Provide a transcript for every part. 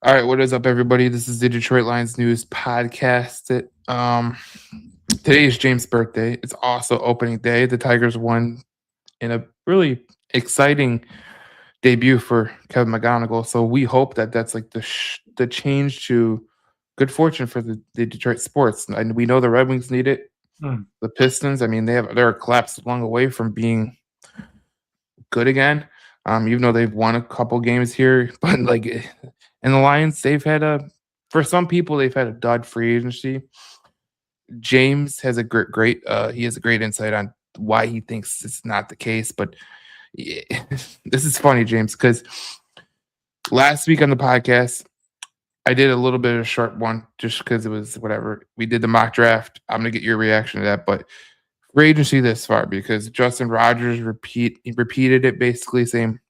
All right, what is up, everybody? This is the Detroit Lions News podcast. Today is James' birthday. It's also opening day. The Tigers won in a really exciting debut for Kevin McGonigal. So we hope that that's like the change to good fortune for the Detroit sports. And we know the Red Wings need it. Mm. The Pistons, I mean, they're collapsed along the way from being good again. Even though they've won a couple games here, but and the Lions, for some people they've had a dud free agency. James has a he has a great insight on why he thinks it's not the case. But yeah, this is funny, James, because last week on the podcast I did a little bit of a short one just because it was whatever. We did the mock draft. I'm gonna get your reaction to that, but free agency this far because Justin Rogers repeated it basically saying,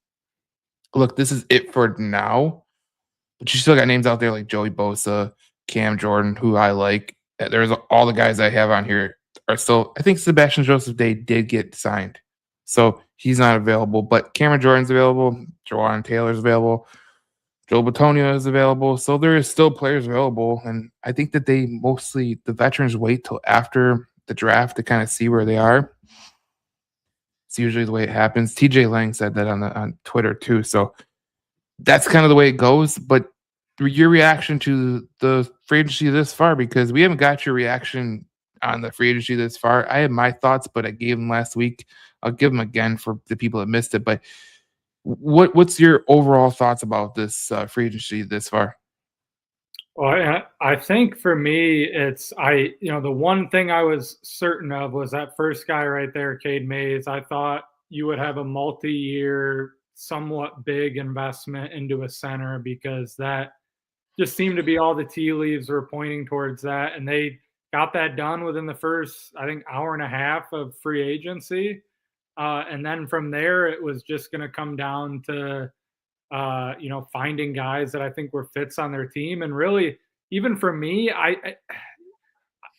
"Look, this is it for now." But you still got names out there like Joey Bosa, Cam Jordan, who I like. There's all the guys I have on here are still. I think Sebastian Joseph Day did get signed, so he's not available. But Cameron Jordan's available. Jawan Taylor's available. Joe Batonio is available. So there is still players available, and I think that the veterans wait till after the draft to kind of see where they are. It's usually the way it happens. TJ Lang said that on Twitter too. So that's kind of the way it goes. But your reaction to the free agency this far, because we haven't got your reaction on the free agency this far. I had my thoughts, but I gave them last week. I'll give them again for the people that missed it. But what's your overall thoughts about this free agency this far? Well, I think for me, the one thing I was certain of was that first guy right there, Cade Mays. I thought you would have a multi-year, somewhat big investment into a center because that just seemed to be all the tea leaves were pointing towards that. And they got that done within the first, I think, hour and a half of free agency. And then from there, it was just going to come down to finding guys that I think were fits on their team. And really, even for me,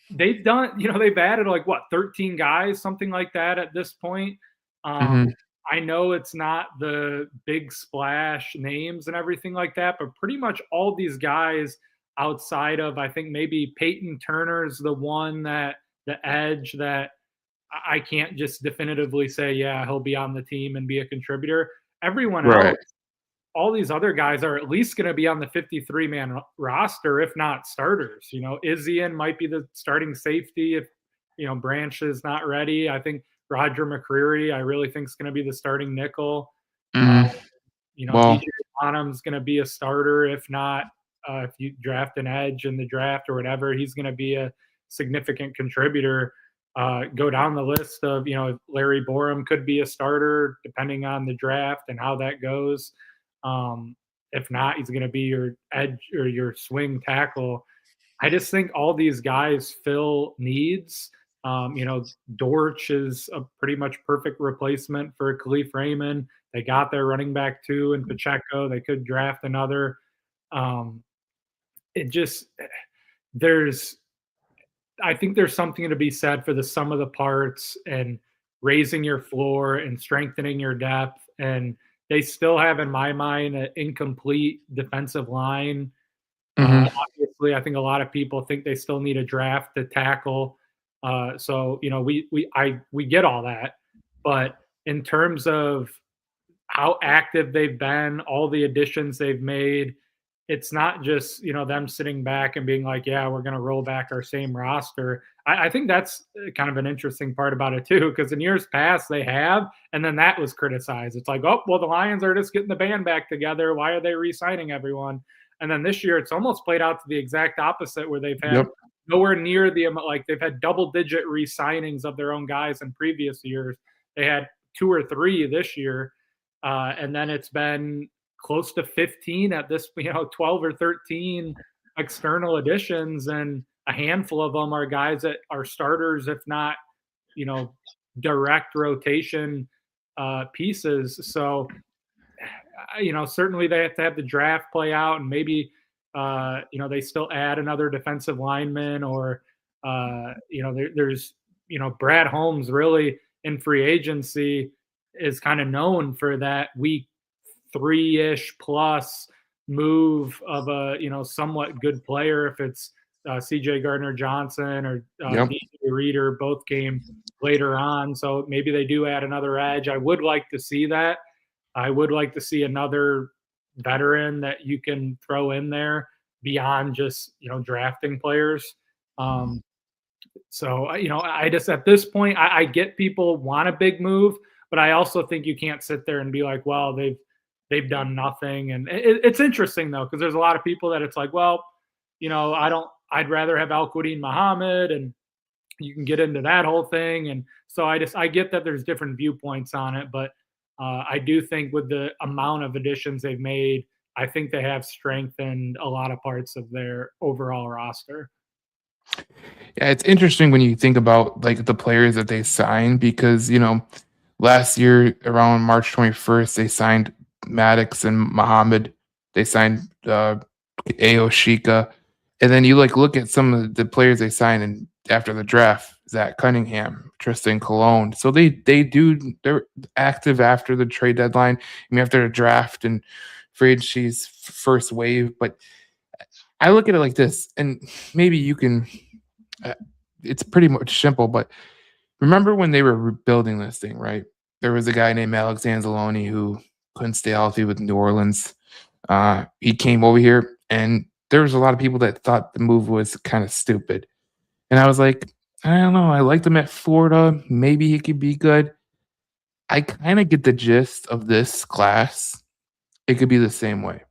they've done, they've added 13 guys, something like that at this point. Mhm. I know it's not the big splash names and everything like that, but pretty much all these guys outside of, I think maybe Peyton Turner's the one that the edge that I can't just definitively say, yeah, he'll be on the team and be a contributor. Everyone else, Right. all these other guys are at least going to be on the 53-man roster, if not starters. Izzian might be the starting safety if, Branch is not ready. I think Roger McCreary, I really think is going to be the starting nickel. Mhm. Well, DJ Bonham's going to be a starter. If not, if you draft an edge in the draft or whatever, he's going to be a significant contributor. Go down the list of, Larry Borum could be a starter depending on the draft and how that goes. If not, he's going to be your edge or your swing tackle. I just think all these guys fill needs. Dortch is a pretty much perfect replacement for Khalif Raymond. They got their running back too, and Pacheco. They could draft another. It just I think there's something to be said for the sum of the parts and raising your floor and strengthening your depth. And they still have, in my mind, an incomplete defensive line. mhm. Obviously, I think a lot of people think they still need a draft to tackle. So we get all that, but in terms of how active they've been, all the additions they've made, it's not just them sitting back and being like, yeah, we're going to roll back our same roster. I think that's kind of an interesting part about it too, because in years past they have, and then that was criticized. It's like, oh well, the Lions are just getting the band back together. Why are they re-signing everyone? And then this year it's almost played out to the exact opposite, where they've had Yep. nowhere near the amount. Like they've had double-digit re-signings of their own guys in previous years. They had 2 or 3 this year, and then it's been close to 15 at this, 12 or 13 external additions, and a handful of them are guys that are starters, if not, direct rotation pieces. So, certainly they have to have the draft play out, and maybe, they still add another defensive lineman, or, there's, Brad Holmes really in free agency is kind of known for that week 3-ish plus move of a somewhat good player if it's C.J. Gardner-Johnson or Yep. DJ Reader both came later on, so maybe they do add another edge. I would like to see that. I would like to see another veteran that you can throw in there beyond just drafting players. So I just at this point I get people want a big move, but I also think you can't sit there and be like, well, they've done nothing. And it's interesting though because there's a lot of people that it's like, well, I'd rather have Al-Quadin Muhammad, and you can get into that whole thing. And so I get that there's different viewpoints on it, but I do think with the amount of additions they've made, I think they have strengthened a lot of parts of their overall roster. Yeah, it's interesting when you think about like the players that they signed because last year around March 21st they signed Maddox and Muhammad. They signed Aoshika, and then you like look at some of the players they signed and after the draft, Zach Cunningham, Tristan Cologne. So they're active after the trade deadline. I mean after the draft and free agency's first wave, but I look at it like this, and maybe you can. It's pretty much simple, but remember when they were building this thing, right? There was a guy named Alex Anzalone who couldn't stay healthy with New Orleans. He came over here, and there was a lot of people that thought the move was kind of stupid. And I was like, I don't know. I liked him at Florida. Maybe he could be good. I kind of get the gist of this class. It could be the same way.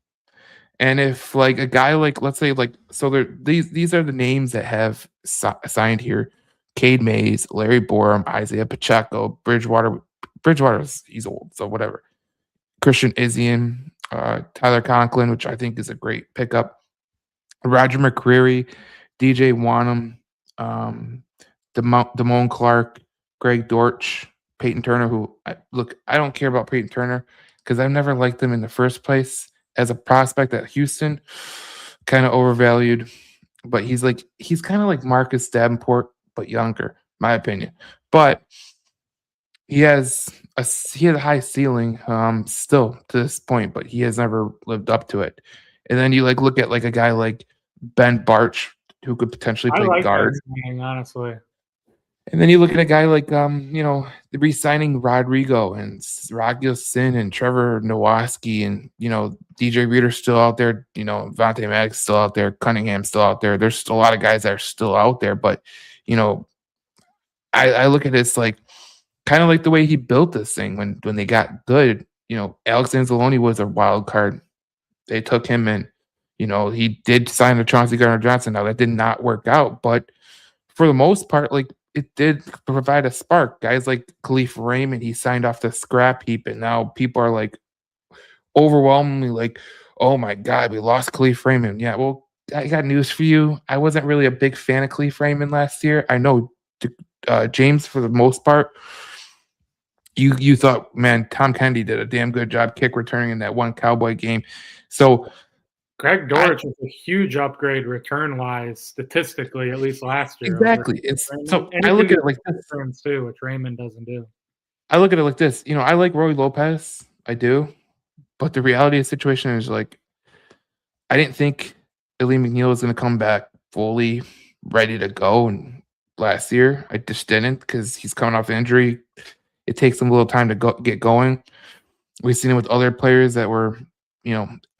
And if like a guy like let's say like so there these are the names that have signed here: Cade Mays, Larry Borum, Isaiah Pacheco, Bridgewater's he's old, so whatever. Christian Izien, Tyler Conklin, which I think is a great pickup. Roger McCreary, DJ Wanham, um, Damone Clark, Greg Dortch, Peyton Turner. I don't care about Peyton Turner because I've never liked him in the first place as a prospect at Houston, kind of overvalued. But he's kind of like Marcus Davenport, but younger, my opinion. But he has a high ceiling still to this point, but he has never lived up to it. And then you like look at like a guy like Ben Barch who could potentially I play like guard. that signing, honestly. And then you look at a guy like the re-signing Rodrigo and Rockio Sin and Trevor Nowaski and DJ Reader's still out there, Vontae Maddox still out there, Cunningham's still out there. There's a lot of guys that are still out there, but I look at this like kind of like the way he built this thing when they got good. Alex Anzalone was a wild card. They took him in. He did sign the Chauncey Gardner-Johnson. Now that did not work out, but for the most part, like it did provide a spark. Guys like Khalif Raymond, he signed off the scrap heap, and now people are like overwhelmingly like, "Oh my God, we lost Khalif Raymond." Yeah, well, I got news for you. I wasn't really a big fan of Khalif Raymond last year. I know James, for the most part, you thought, man, Tom Kennedy did a damn good job kick returning in that one Cowboy game. So Greg Dortch is a huge upgrade return-wise, statistically, at least last year. exactly. I look at it like this too, which Raymond doesn't do. I look at it like this. I like Roy Lopez. I do. But the reality of the situation is like I didn't think Ellie McNeil was going to come back fully ready to go and last year. I just didn't because he's coming off injury. It takes him a little time to get going. We've seen it with other players that were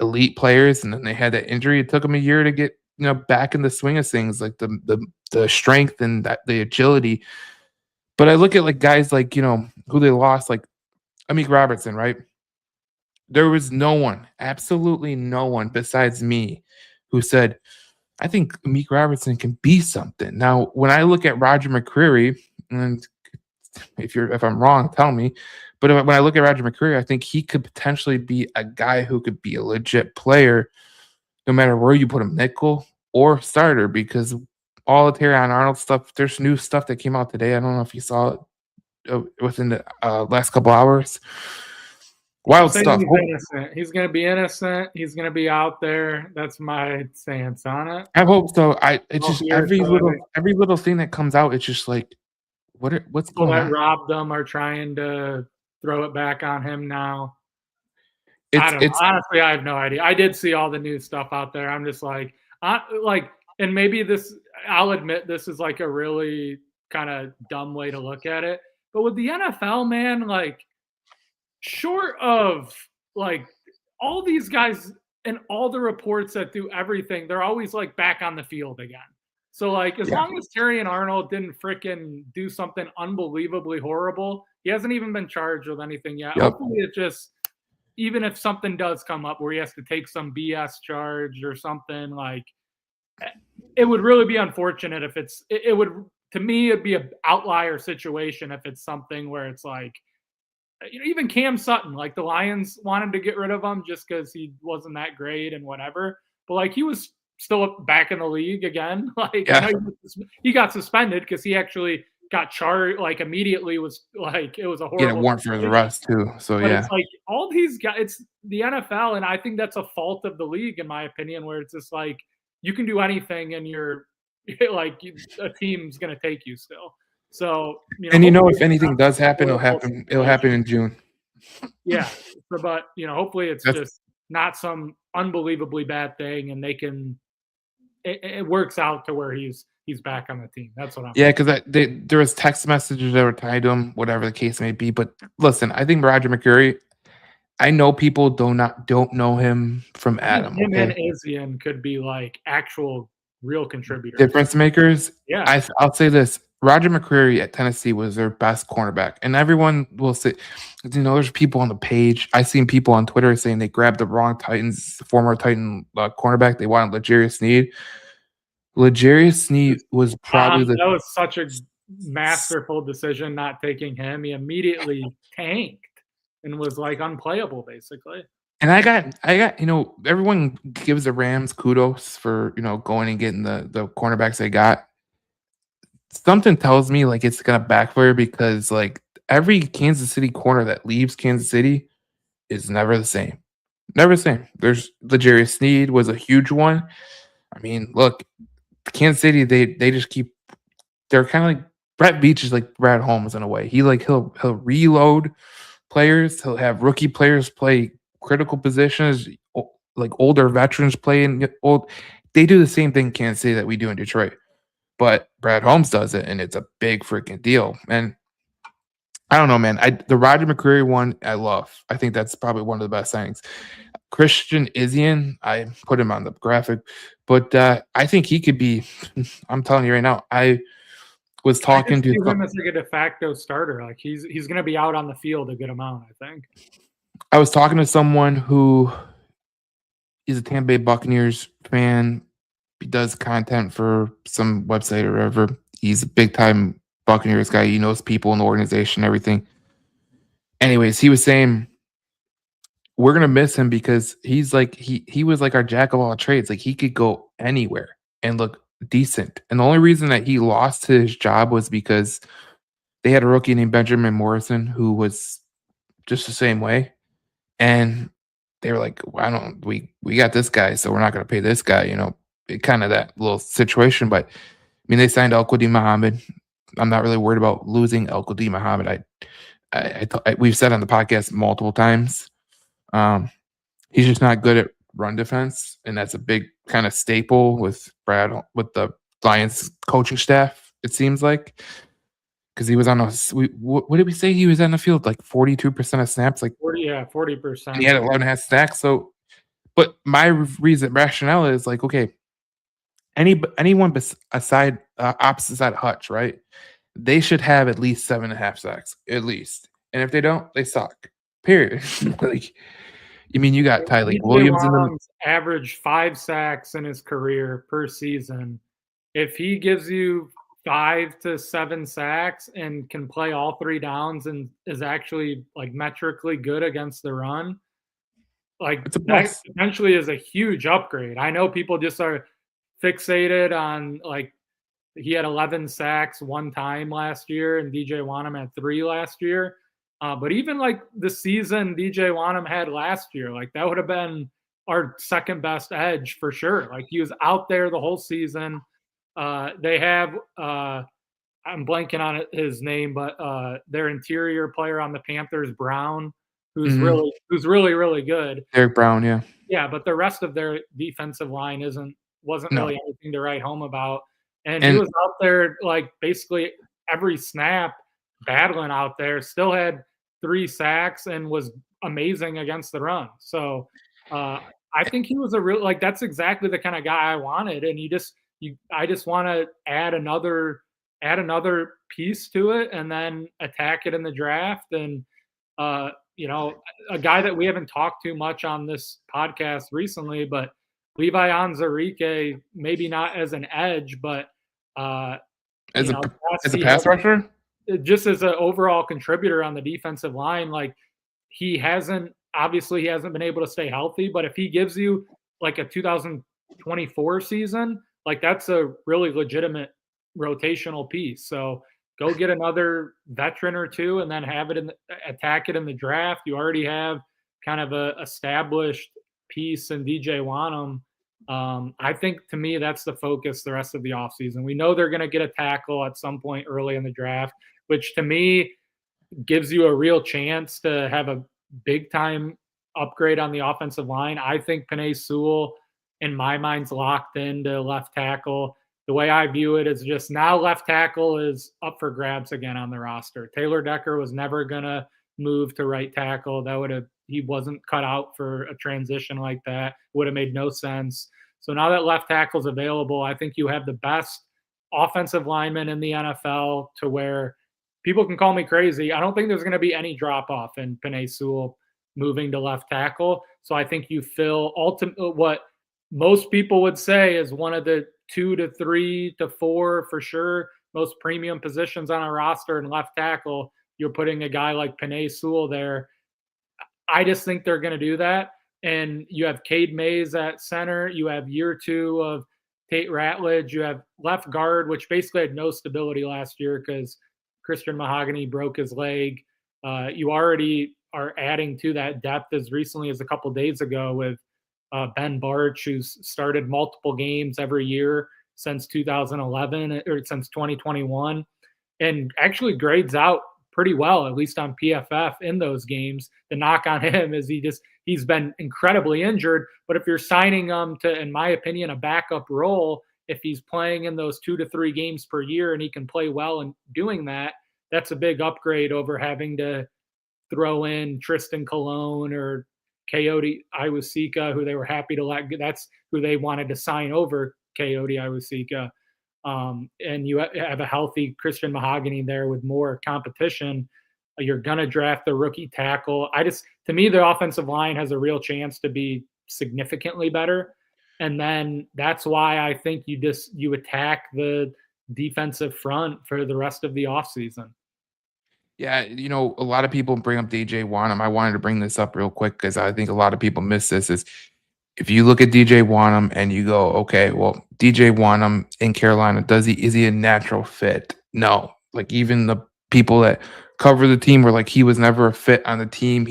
elite players, and then they had that injury. It took them a year to get back in the swing of things, like the strength and the agility. But I look at like guys like who they lost, like Amik Robertson, right? There was no one, absolutely no one besides me, who said, "I think Amik Robertson can be something." Now, when I look at Roger McCreary, and if I'm wrong, tell me. But when I look at Roger McCreary, I think he could potentially be a guy who could be a legit player, no matter where you put him, nickel or starter, because all the Terrion Arnold stuff, there's new stuff that came out today. I don't know if you saw it within the last couple hours. Wild stuff. He's going to be innocent. He's going to be out there. That's my stance on it. I hope so. It's just every little thing that comes out, it's just like, what's going on? People that robbed them are trying to throw it back on him now. I don't know. It's Honestly, I have no idea. I did see all the new stuff out there. I'm just like, and maybe this, I'll admit this is like a really kind of dumb way to look at it. But with the NFL, man, like, short of like all these guys and all the reports that do everything, they're always like back on the field again. So like as yeah. long as Terry and Arnold didn't freaking do something unbelievably horrible, he hasn't even been charged with anything yet. Yep. Hopefully it just, even if something does come up where he has to take some BS charge or something, like it would really be unfortunate if it would, to me it'd be an outlier situation if it's something where it's like, you know, even Cam Sutton, like the Lions wanted to get rid of him just because he wasn't that great and whatever. But like he was still back in the league again. Like I Yeah. know he got suspended because he actually got charged. Like immediately was like it was a He had a horrible warrant for his situation. arrest too. So But it's yeah. like all these guys, it's the NFL, and I think that's a fault of the league, in my opinion, where it's just like you can do anything and you're like a team's gonna take you still. So you know, And hopefully if it's not anything does a happen, horrible it'll happen situation. in June. Yeah, but you know, hopefully it's That's just not some unbelievably bad thing, and it works out to where he's back on the team. That's what I'm. Yeah, because there was text messages that were tied to him, whatever the case may be. But listen, I think Roger McCreary. I know people don't know him from I think Adam. him and Okay, Izzian could be like actual real contributors. difference makers. Yeah, I'll say this: Roger McCreary at Tennessee was their best cornerback, and everyone will say, you know, there's people on the page. I've seen people on Twitter saying they grabbed the wrong Titans former Titan cornerback. They wanted L'Jarius Sneed. L'Jarius Sneed was probably the that was such a masterful decision not taking him. He immediately tanked and was like unplayable basically. And I got, everyone gives the Rams kudos for, going and getting the cornerbacks they got. Something tells me like it's gonna backfire because like every Kansas City corner that leaves Kansas City is never the same. Never the same. There's L'Jarius Sneed was a huge one. I mean, look, Kansas City, they just keep they're kind of like Brett Beach is like Brad Holmes in a way. He'll reload players. He'll have rookie players play critical positions, like older veterans play in old. They do the same thing in Kansas City that we do in Detroit, but Brad Holmes does it, and it's a big freaking deal. And I don't know, man. The Roger McCreary one, I love. I think that's probably one of the best things. Christian Izzian, I put him on the graphic, but I think he could be. I'm telling you right now, I was I could talking to see him as like a de facto starter. Like he's going to be out on the field a good amount, I think. I was talking to someone who is a Tampa Bay Buccaneers fan. He does content for some website or whatever. He's a big time Buccaneers guy. He knows people in the organization, everything. Anyways, he was saying we're gonna miss him because he's like he was like our jack of all trades. Like he could go anywhere and look decent. And the only reason that he lost his job was because they had a rookie named Benjamin Morrison who was just the same way. And they were like, "Why don't we got this guy, so we're not going to pay this guy?" Kind of that little situation. But I mean, they signed Al-Qadim Muhammad. I'm not really worried about losing Al-Qadim Muhammad. We've said on the podcast multiple times, he's just not good at run defense, and that's a big kind of staple with with the Lions coaching staff. It seems like because he was on what did we say he was on the field like 42% of snaps, like 40%. and he had 11.5 sacks. So, but my rationale is like, okay, anyone aside opposite side of Hutch, right? They should have at least 7.5 sacks, at least. And if they don't, they suck. Period. Like, you mean you got Tyleik DJ Williams in them? averaged 5 sacks in his career per season. If he gives you 5 to 7 sacks and can play all 3 downs and is actually like metrically good against the run, like It's a that plus. potentially is a huge upgrade. I know people just are fixated on like he had 11 sacks one time last year and DJ Wanham had 3 last year. But even like the season DJ Wanham had last year, like that would have been our second best edge for sure. Like he was out there the whole season. They have I'm blanking on his name, but their interior player on the Panthers, Brown, who's Mhm. really good. Derek Brown, yeah. Yeah, but the rest of their defensive line wasn't No. really anything to write home about, and he And was out there, like, basically every snap battling out there, still had 3 sacks and was amazing against the run, so, I think he was a real like, that's exactly the kinda guy I wanted, and I just wanna add another piece to it and then attack it in the draft, and, you know, a guy that we haven't talked too much on this podcast recently, but Levi Onwuzurike, maybe not as an edge, but as you a know, yes, as a he pass rusher? just as an overall contributor on the defensive line, like he hasn't been able to stay healthy, but if he gives you like a 2024 season, like that's a really legitimate rotational piece. So go get another veteran or two and then have it attack it in the draft. You already have kind of a established piece in DJ Wanham. I think to me that's the focus the rest of the offseason. We know they're going to get a tackle at some point early in the draft, which to me gives you a real chance to have a big time upgrade on the offensive line. I think Penei Sewell, in my mind's locked into left tackle. The way I view it is just now left tackle is up for grabs again on the roster. Taylor Decker was never gonna move to right tackle. He wasn't cut out for a transition like that. Would have made no sense. So now that left tackle's available, I think you have the best offensive lineman in the NFL to where people can call me crazy. I don't think there's going to be any drop off in Penei Sewell moving to left tackle. So I think you fill what most people would say is one of the 2 to 3 to 4 for sure most premium positions on a roster in left tackle. You're putting a guy like Penei Sewell there. I just think they're going to do that. And you have Cade Mays at center. You have year 2 of Tate Ratledge. You have left guard, which basically had no stability last year because Christian Mahogany broke his leg. You already are adding to that depth as recently as a couple days ago with Ben Barch, who's started multiple games every year since 2011 or since 2021, and actually grades out pretty well, at least on PFF in those games. The knock on him is he's been incredibly injured. But if you're signing him to, in my opinion, a backup role, if he's playing in those 2 to 3 games per year and he can play well in doing that, that's a big upgrade over having to throw in Tristan Colon or Coyote Iwasika, who they were happy to let. That's who they wanted to sign over Coyote Iwasika. And you have a healthy Christian Mahogany there with more competition. You're going to draft the rookie tackle. To me, the offensive line has a real chance to be significantly better. And then that's why I think you attack the defensive front for the rest of the offseason. Yeah, a lot of people bring up DJ Wanham. I wanted to bring this up real quick because I think a lot of people miss this. Is if you look at DJ Wanham and you go, okay, well, DJ Wanham in Carolina, is he a natural fit? No. Like even the people that cover the team were like, he was never a fit on the team.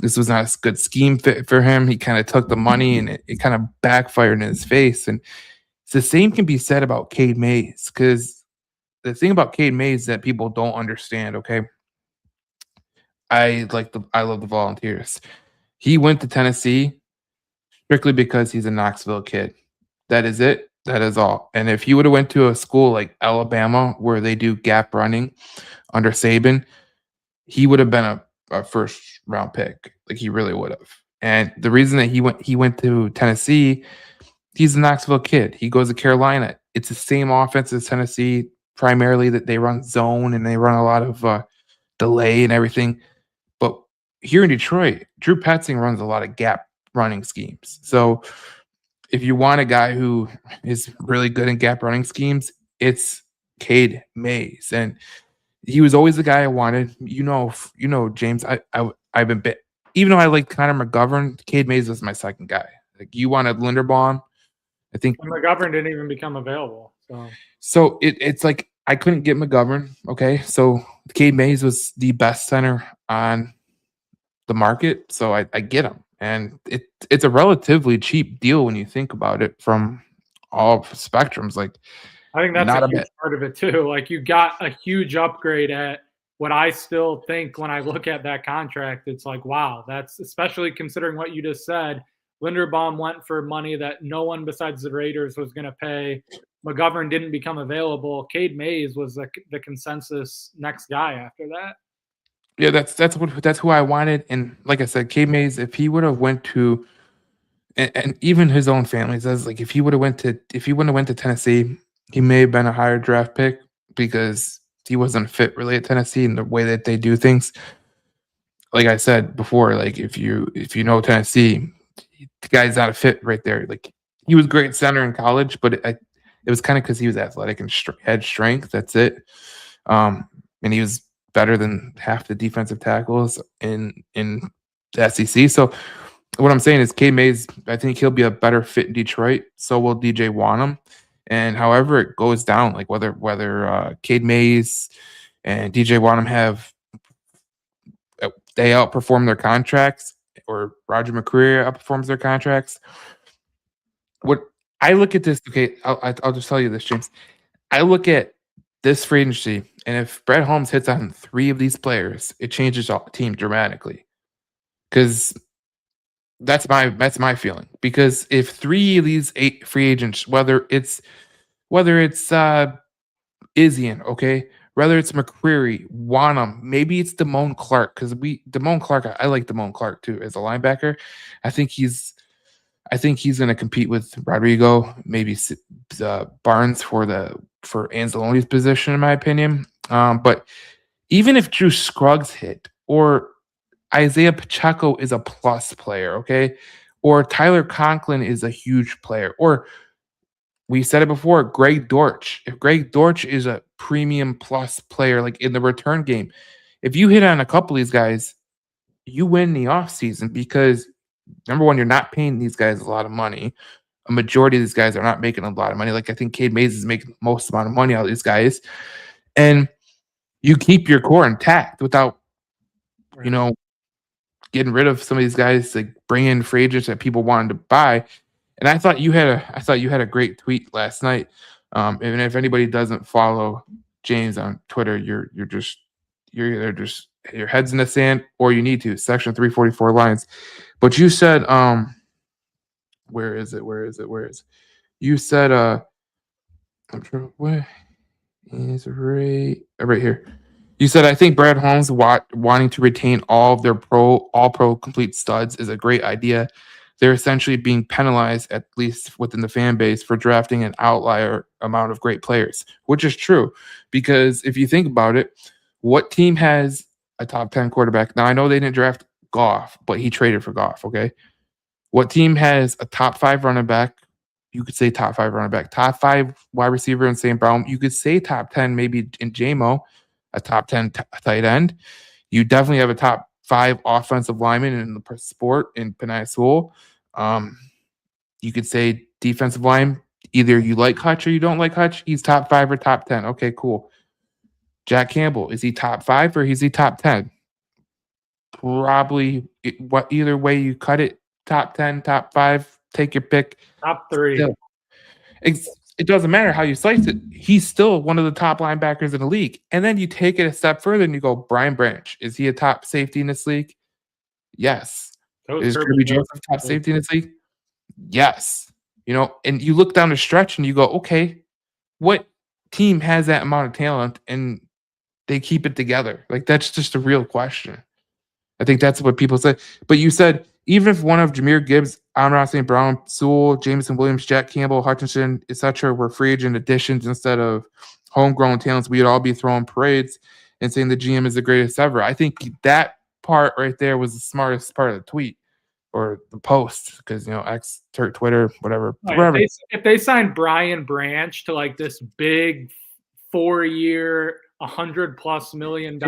This was not a good scheme fit for him. He kind of took the money and it kind of backfired in his face. And the same can be said about Cade Mays because the thing about Cade Mays that people don't understand, okay? I love the Volunteers. He went to Tennessee strictly because he's a Knoxville kid. That is it. That is all. And if he would have went to a school like Alabama where they do gap running under Saban, he would have been a first round pick. Like he really would have. And the reason that he went to Tennessee, he's a Knoxville kid. He goes to Carolina. It's the same offense as Tennessee, primarily that they run zone and they run a lot of delay and everything. But here in Detroit, Drew Petzing runs a lot of gap running schemes. So if you want a guy who is really good in gap running schemes, it's Cade Mays. And he was always the guy I wanted. James, I've been bit. Even though I like Connor McGovern, Cade Mays was my second guy. Like you wanted Linderbaum. I think And McGovern didn't even become available. so it's like I couldn't get McGovern. Okay. So Cade Mays was the best center on the market. So I get him. And it's a relatively cheap deal when you think about it from all spectrums. Like I think that's not a a huge bit. part of it too. Like you got a huge upgrade at what I still think when I look at that contract, it's like, wow, that's especially considering what you just said. Linderbaum went for money that no one besides the Raiders was going to pay. McGovern didn't become available. Cade Mays was the consensus next guy after that. Yeah, that's who I wanted. And like I said, K Mays, if he would have went to and even his own family says like if he wouldn't have went to Tennessee, he may have been a higher draft pick because he wasn't fit really at Tennessee and the way that they do things. Like I said before, like if you know Tennessee, the guy's not a fit right there. Like he was great center in college, but it was kind of because he was athletic and had strength. That's it. And he was better than half the defensive tackles in the SEC. So what I'm saying is, K Mays, I think he'll be a better fit in Detroit. So will DJ Wanham. And however it goes down, like whether Cade Mays and DJ Wanham they outperform their contracts, or Roger McCreary outperforms their contracts. What I look at this, okay, I'll just tell you this, James. I look at this free agency, and if Brad Holmes hits on 3 of these players, it changes the team dramatically. Because that's my feeling. Because if 3 of these 8 free agents, whether it's Isian, okay, whether it's McCreary, Wanham, maybe it's Damone Clark, because Damone Clark, I like Damone Clark too as a linebacker. I think he's I think he's going to compete with Rodrigo, maybe Barnes for Anzalone's position, in my opinion. But even if Drew Scruggs hit, or Isaiah Pacheco is a plus player, okay, or Tyler Conklin is a huge player, or we said it before, Greg Dortch. If Greg Dortch is a premium plus player, like in the return game, if you hit on a couple of these guys, you win the offseason because number one, you're not paying these guys a lot of money. A majority of these guys are not making a lot of money. Like I think Cade Mays is making the most amount of money out of these guys. And you keep your core intact without, you know, getting rid of some of these guys, like bring in free agents that people wanted to buy. And I thought you had a great tweet last night. And if anybody doesn't follow James on Twitter, you're either just your head's in the sand or you need to. Section 344 Lions. But you said, where is it? You said, I'm trying, where is right here. You said, I think Brad Holmes wanting to retain all of their all pro complete studs is a great idea. They're essentially being penalized, at least within the fan base, for drafting an outlier amount of great players, which is true. Because if you think about it, what team has a top 10 quarterback? Now, I know they didn't draft Goff, but he traded for Goff, okay? What team has a top 5 running back? You could say top 5 running back, top 5 wide receiver in St. Brown. You could say top 10 maybe in JMO, a top 10 tight end. You definitely have a top 5 offensive lineman in the sport in Penei Sewell. You could say defensive line. Either you like Hutch or you don't like Hutch. He's top 5 or top 10. Okay, cool. Jack Campbell, is he top 5 or is he top 10? Probably either way you cut it, top 10, top 5, take your pick. Top 3. Still, it doesn't matter how you slice it. He's still one of the top linebackers in the league. And then you take it a step further and you go, Brian Branch, is he a top safety in this league? Yes. Is Kirby Joseph top safety in this league? Yes. And you look down the stretch and you go, okay, what team has that amount of talent and they keep it together? Like, that's just a real question. I think that's what people say. But you said, even if one of Jahmyr Gibbs, Amon St. Brown, Sewell, Jameson Williams, Jack Campbell, Hutchinson, etc., were free agent additions instead of homegrown talents, we'd all be throwing parades and saying the GM is the greatest ever. I think that part right there was the smartest part of the tweet or the post, because X, Twitter, whatever. Right. If they signed Brian Branch to like this big 4-year, $100+ million,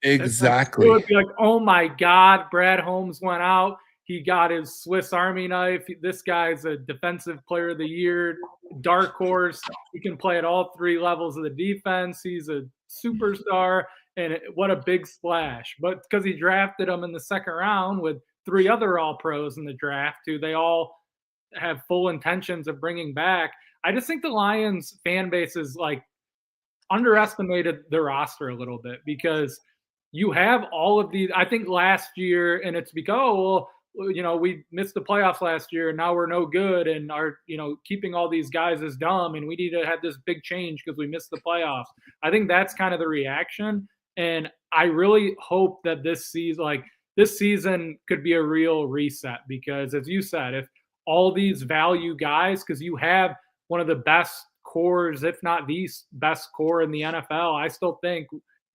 exactly, it would be like, oh my God, Brad Holmes went out. He got his Swiss Army knife. This guy's a defensive player of the year, dark horse. He can play at all 3 levels of the defense. He's a superstar, and what a big splash. But because he drafted him in the 2nd round with 3 other All-Pros in the draft, who they all have full intentions of bringing back. I just think the Lions fan base is like underestimated the roster a little bit because you have all of these. I think last year, and it's because, oh, well, we missed the playoffs last year and now we're no good and keeping all these guys is dumb and we need to have this big change because we missed the playoffs. I think that's kind of the reaction. And I really hope that this season could be a real reset because, as you said, if all these value guys, because you have one of the best cores, if not the best core in the NFL, I still think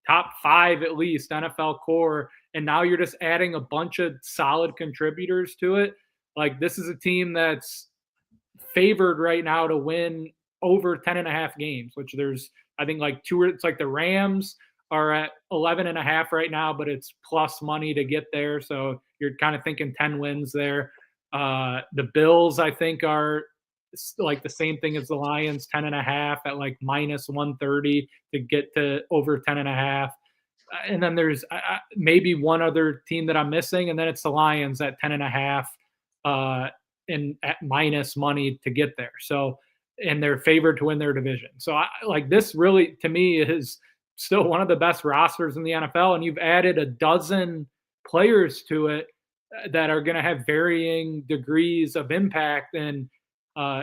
top 5 at least NFL core, and now you're just adding a bunch of solid contributors to it. Like, this is a team that's favored right now to win over 10.5 games, which there's, I think, like it's like the Rams are at 11.5 right now, but it's plus money to get there. So you're kind of thinking 10 wins there. The Bills, I think, are like the same thing as the Lions, 10.5 at like minus 130 to get to over 10.5. And then there's maybe one other team that I'm missing, and then it's the Lions at 10.5 and at minus money to get there. So, and they're favored to win their division. So, this really, to me, is still one of the best rosters in the NFL, and you've added a dozen players to it that are going to have varying degrees of impact. And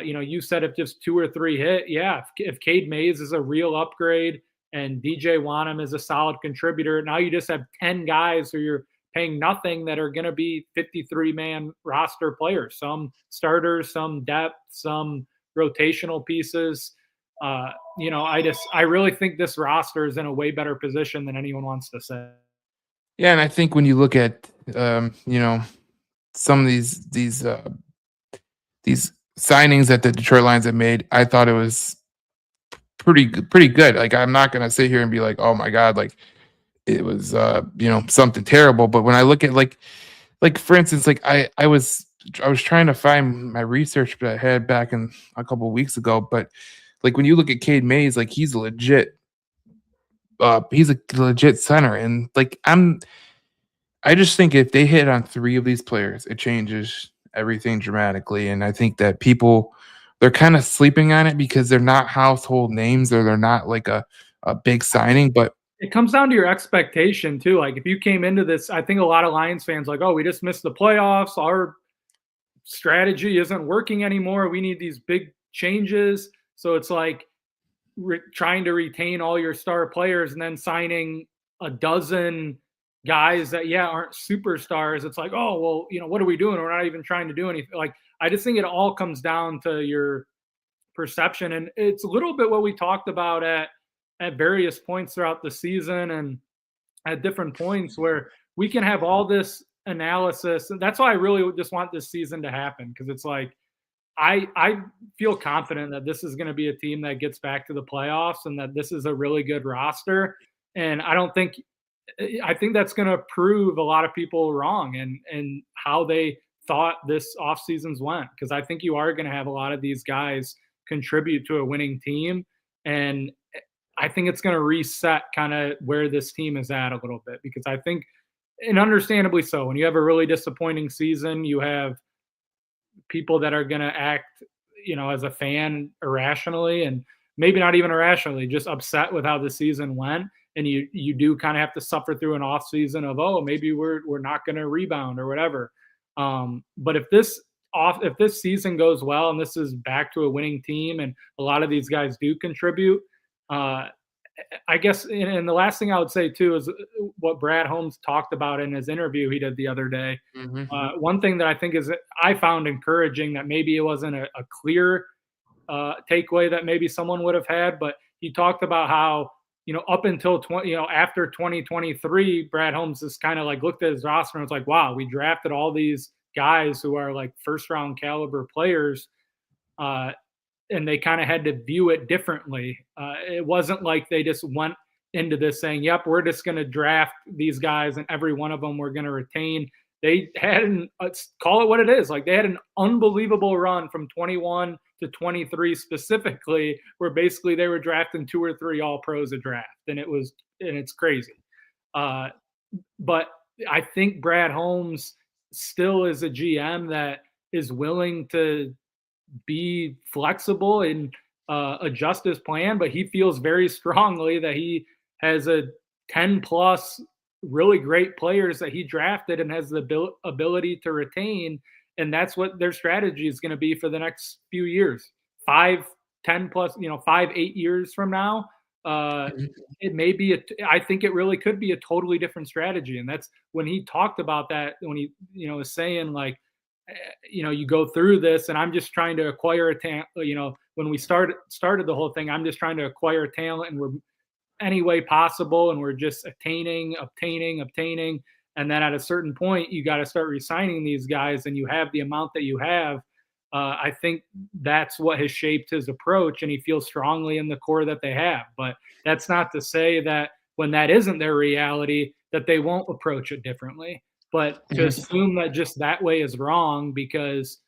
you said if just 2 or 3 hit, yeah. If Cade Mays is a real upgrade and DJ Wanham is a solid contributor, now you just have 10 guys who you're paying nothing that are going to be 53-man roster players. Some starters, some depth, some rotational pieces. I really think this roster is in a way better position than anyone wants to say. Yeah, and I think when you look at some of these signings that the Detroit Lions have made, I thought it was pretty good. Like, I'm not gonna sit here and be like, oh my god, like it was something terrible. But when I look at like for instance, like I was trying to find my research that I had back in a couple of weeks ago, but like when you look at Cade Mays, like he's a legit center, and like I just think if they hit on 3 of these players, it changes everything dramatically. And I think that they're kind of sleeping on it because they're not household names or they're not like a big signing. But it comes down to your expectation too. Like, if you came into this, I think a lot of Lions fans like, oh, we just missed the playoffs. Our strategy isn't working anymore. We need these big changes. So it's like trying to retain all your star players and then signing a dozen guys that aren't superstars. It's like, oh, well, what are we doing? We're not even trying to do anything. Like, I just think it all comes down to your perception, and it's a little bit what we talked about at various points throughout the season and at different points where we can have all this analysis. And that's why I really just want this season to happen, because it's like I feel confident that this is going to be a team that gets back to the playoffs and that this is a really good roster. And I think that's going to prove a lot of people wrong and how they thought this offseason's went, because I think you are going to have a lot of these guys contribute to a winning team. And I think it's going to reset kind of where this team is at a little bit, because I think, and understandably so, when you have a really disappointing season, you have people that are going to act, as a fan irrationally, and maybe not even irrationally, just upset with how the season went. And you do kind of have to suffer through an off season of, oh, maybe we're not going to rebound or whatever. But if this season goes well and this is back to a winning team and a lot of these guys do contribute, I guess, and the last thing I would say too is what Brad Holmes talked about in his interview he did the other day. Mm-hmm. One thing that I think I found encouraging, that maybe it wasn't a clear takeaway that maybe someone would have had, but he talked about how, up until after 2023, Brad Holmes just kind of like looked at his roster and was like, wow, we drafted all these guys who are like first round caliber players. And they kind of had to view it differently. It wasn't like they just went into this saying, yep, we're just going to draft these guys and every one of them we're going to retain. They had call it what it is. Like, they had an unbelievable run from 21 to 23 specifically, where basically they were drafting 2 or 3 all pros a draft. And it's crazy. But I think Brad Holmes still is a GM that is willing to be flexible and adjust his plan, but he feels very strongly that he has a 10 plus really great players that he drafted and has the ability to retain. And that's what their strategy is going to be for the next few years. 5, 10 plus, 5, 8 years from now. Mhm. It may be I think it really could be a totally different strategy. And that's when he talked about that, when he, was saying like, you go through this and I'm just trying to acquire a talent, when we started the whole thing, I'm just trying to acquire talent and we're any way possible and we're just obtaining. And then at a certain point, you got to start resigning these guys and you have the amount that you have. I think that's what has shaped his approach, and he feels strongly in the core that they have. But that's not to say that when that isn't their reality, that they won't approach it differently. But to Mhm. assume that just that way is wrong because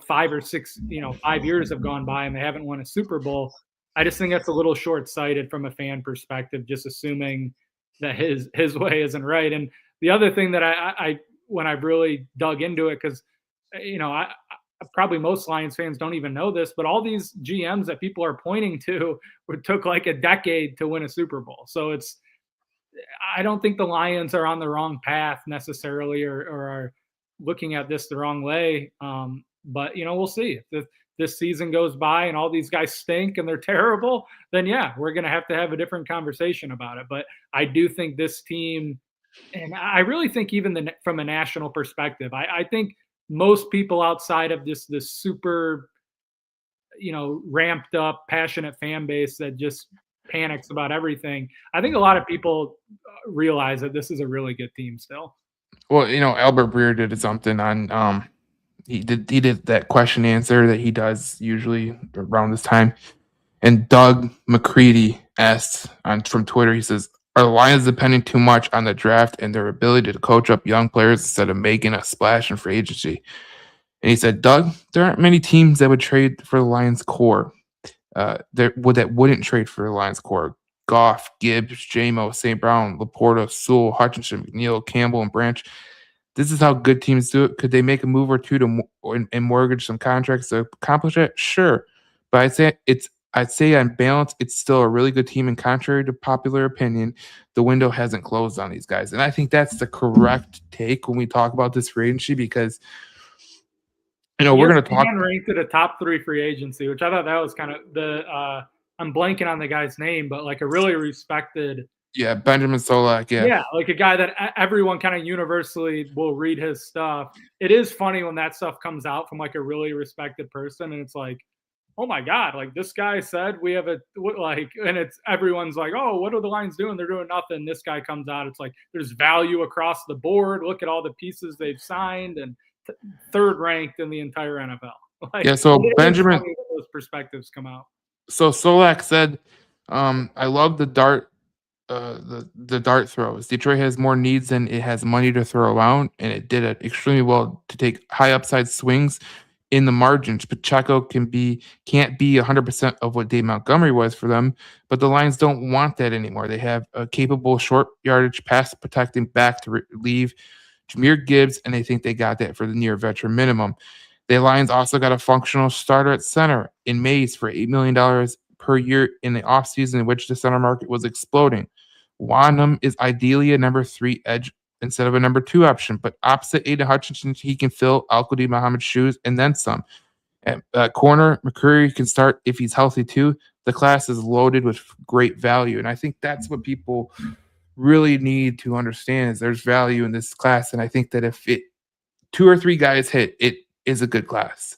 5 or 6, 5 years have gone by and they haven't won a Super Bowl. I just think that's a little short-sighted from a fan perspective, just assuming that his way isn't right. And the other thing that I when I've really dug into it, because I probably most Lions fans don't even know this, but all these GMs that people are pointing to took like a decade to win a Super Bowl. So I don't think the Lions are on the wrong path necessarily, or are looking at this the wrong way. But we'll see. If this season goes by and all these guys stink and they're terrible, then yeah, we're going to have a different conversation about it. But I do think this team, and I really think even from a national perspective, I think most people outside of this super, ramped up, passionate fan base that just panics about everything. I think a lot of people realize that this is a really good team still. Well, Albert Breer did something on he did that question answer that he does usually around this time. And Doug McCready asked on from Twitter, he says, "Are the Lions depending too much on the draft and their ability to coach up young players instead of making a splash in free agency?" And he said, "Doug, there aren't many teams that would trade for the Lions core. That wouldn't trade for the Lions core. Goff, Gibbs, Jamo, St. Brown, Laporta, Sewell, Hutchinson, McNeil, Campbell, and Branch. This is how good teams do it. Could they make a move or two and mortgage some contracts to accomplish it? Sure, but I'd say on balance, it's still a really good team. And contrary to popular opinion, the window hasn't closed on these guys. And I think that's the correct take when we talk about this free agency because we're going to talk. ESPN ranked it a top 3 free agency, which I thought that was kind of I'm blanking on the guy's name, but like a really respected. Yeah, Benjamin Solak. Yeah, Yeah, like a guy that everyone kind of universally will read his stuff. It is funny when that stuff comes out from like a really respected person, and it's like, oh my god, like this guy said we have and it's everyone's like, oh, what are the Lions doing? They're doing nothing. This guy comes out, it's like there's value across the board. Look at all the pieces they've signed, and third ranked in the entire NFL. Like yeah. So it is Benjamin, funny when those perspectives come out. so Solak said, "I love the dart the dart throws. Detroit has more needs than it has money to throw around, and it did it extremely well to take high upside swings in the margins. Pacheco can't be 100% of what Dave Montgomery was for them, but the Lions don't want that anymore. They have a capable short yardage pass protecting back to relieve Jameer Gibbs, and they think they got that for the near veteran minimum. The Lions also got a functional starter at center in Mays for $8 million per year in the offseason, in which the center market was exploding. Wanham is ideally a number 3 edge instead of a number 2 option, but opposite Aiden Hutchinson, he can fill Al-Qadi Muhammad's shoes and then some. At corner, McCurry can start if he's healthy too. The class is loaded with great value, and I think that's what people really need to understand is there's value in this class, and I think that if 2 or 3 guys hit, it is a good class.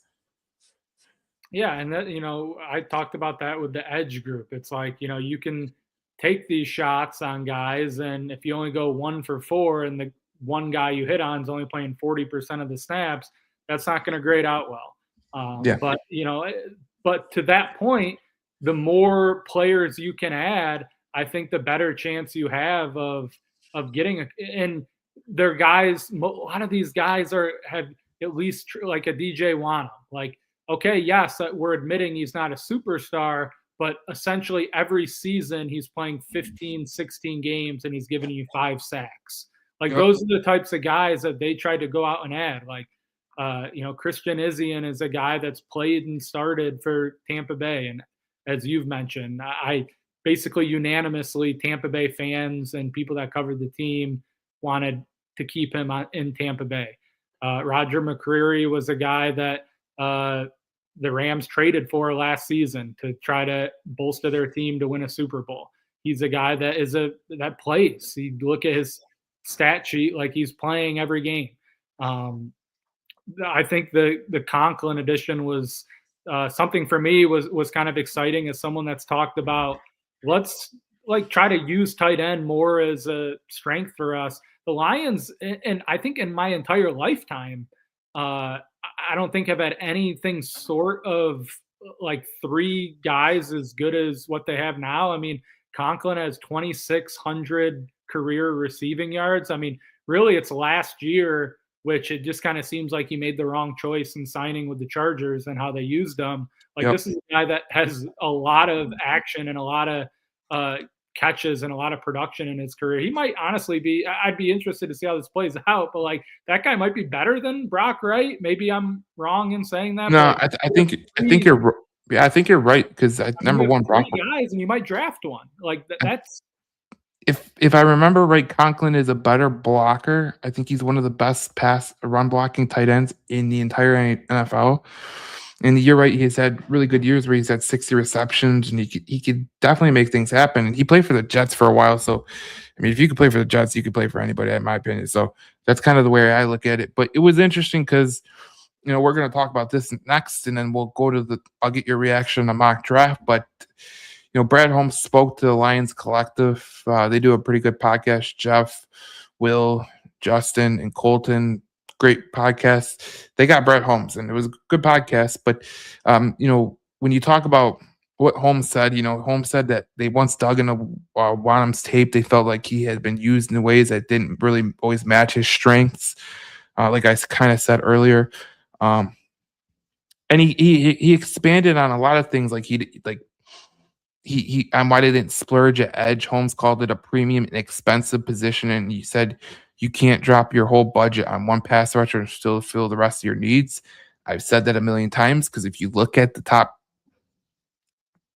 Yeah, and that I talked about that with the edge group. It's like you can take these shots on guys, and if you only go 1 for 4, and the one guy you hit on is only playing 40% of the snaps, that's not going to grade out well. Yeah. But to that point, the more players you can add, I think the better chance you have of getting and they're guys. A lot of these guys have at least like a DJ Wanham. Like, okay, yes, we're admitting he's not a superstar, but essentially every season he's playing 15, 16 games and he's giving you 5 sacks. Like Yep. those are the types of guys that they tried to go out and add. Like, Christian Izzian is a guy that's played and started for Tampa Bay, and as you've mentioned. I basically unanimously, Tampa Bay fans and people that covered the team wanted to keep him in Tampa Bay. Roger McCreary was a guy that the Rams traded for last season to try to bolster their team to win a Super Bowl. He's a guy that plays. You look at his stat sheet, like he's playing every game. I think the Conklin addition was something for me was kind of exciting as someone that's talked about, let's like try to use tight end more as a strength for us. The Lions, and I think in my entire lifetime, I don't think I've had anything sort of like three guys as good as what they have now. I mean, Conklin has 2,600 career receiving yards. I mean, really, it's last year, which it just kind of seems like he made the wrong choice in signing with the Chargers and how they used him. Like, Yep. this is a guy that has a lot of action and a lot of catches and a lot of production in his career. He might honestly be, I'd be interested to see how this plays out, but like that guy might be better than Brock Wright. Maybe I'm wrong in saying that. No, But I think you're yeah, I think you're right because number you have one, Brock. three guys and you might draft one. Like that's If I remember right, Conklin is a better blocker. I think he's one of the best pass run blocking tight ends in the entire NFL. And you're right, he's had really good years where he's had 60 receptions, and he could definitely make things happen. And he played for the Jets for a while, so I mean, if you could play for the Jets, you could play for anybody, in my opinion. So that's kind of the way I look at it. But it was interesting because we're going to talk about this next, and then we'll go to I'll get your reaction to mock draft. But Brad Holmes spoke to the Lions Collective. They do a pretty good podcast. Jeff, Will, Justin, and Colton, great podcast. They got Brad Holmes, and it was a good podcast. But when you talk about what Holmes said, Holmes said that they once dug into Wanham's tape. They felt like he had been used in ways that didn't really always match his strengths. Like I kind of said earlier. And he expanded on a lot of things, like he on why they didn't splurge at edge. Holmes called it a premium and expensive position, and he said you can't drop your whole budget on one pass rusher and still fill the rest of your needs. I've said that a million times because if you look at the top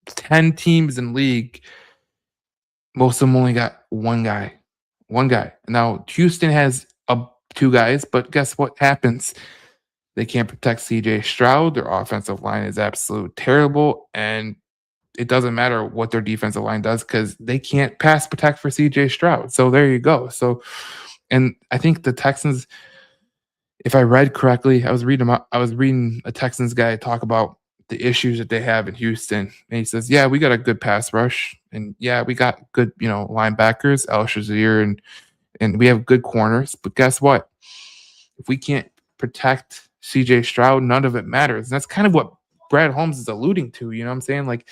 10 teams in league, most of them only got one guy. One guy. Now Houston has two guys, but guess what happens? They can't protect CJ Stroud. Their offensive line is absolute terrible, and it doesn't matter what their defensive line does because they can't pass protect for CJ Stroud. So there you go. So, and I think the Texans, if I read correctly, I was reading a Texans guy talk about the issues that they have in Houston, and he says, "Yeah, we got a good pass rush, and yeah, we got good, linebackers, El Shazier, and we have good corners. But guess what? If we can't protect CJ Stroud, none of it matters." And that's kind of what Brad Holmes is alluding to. You know what I'm saying? Like,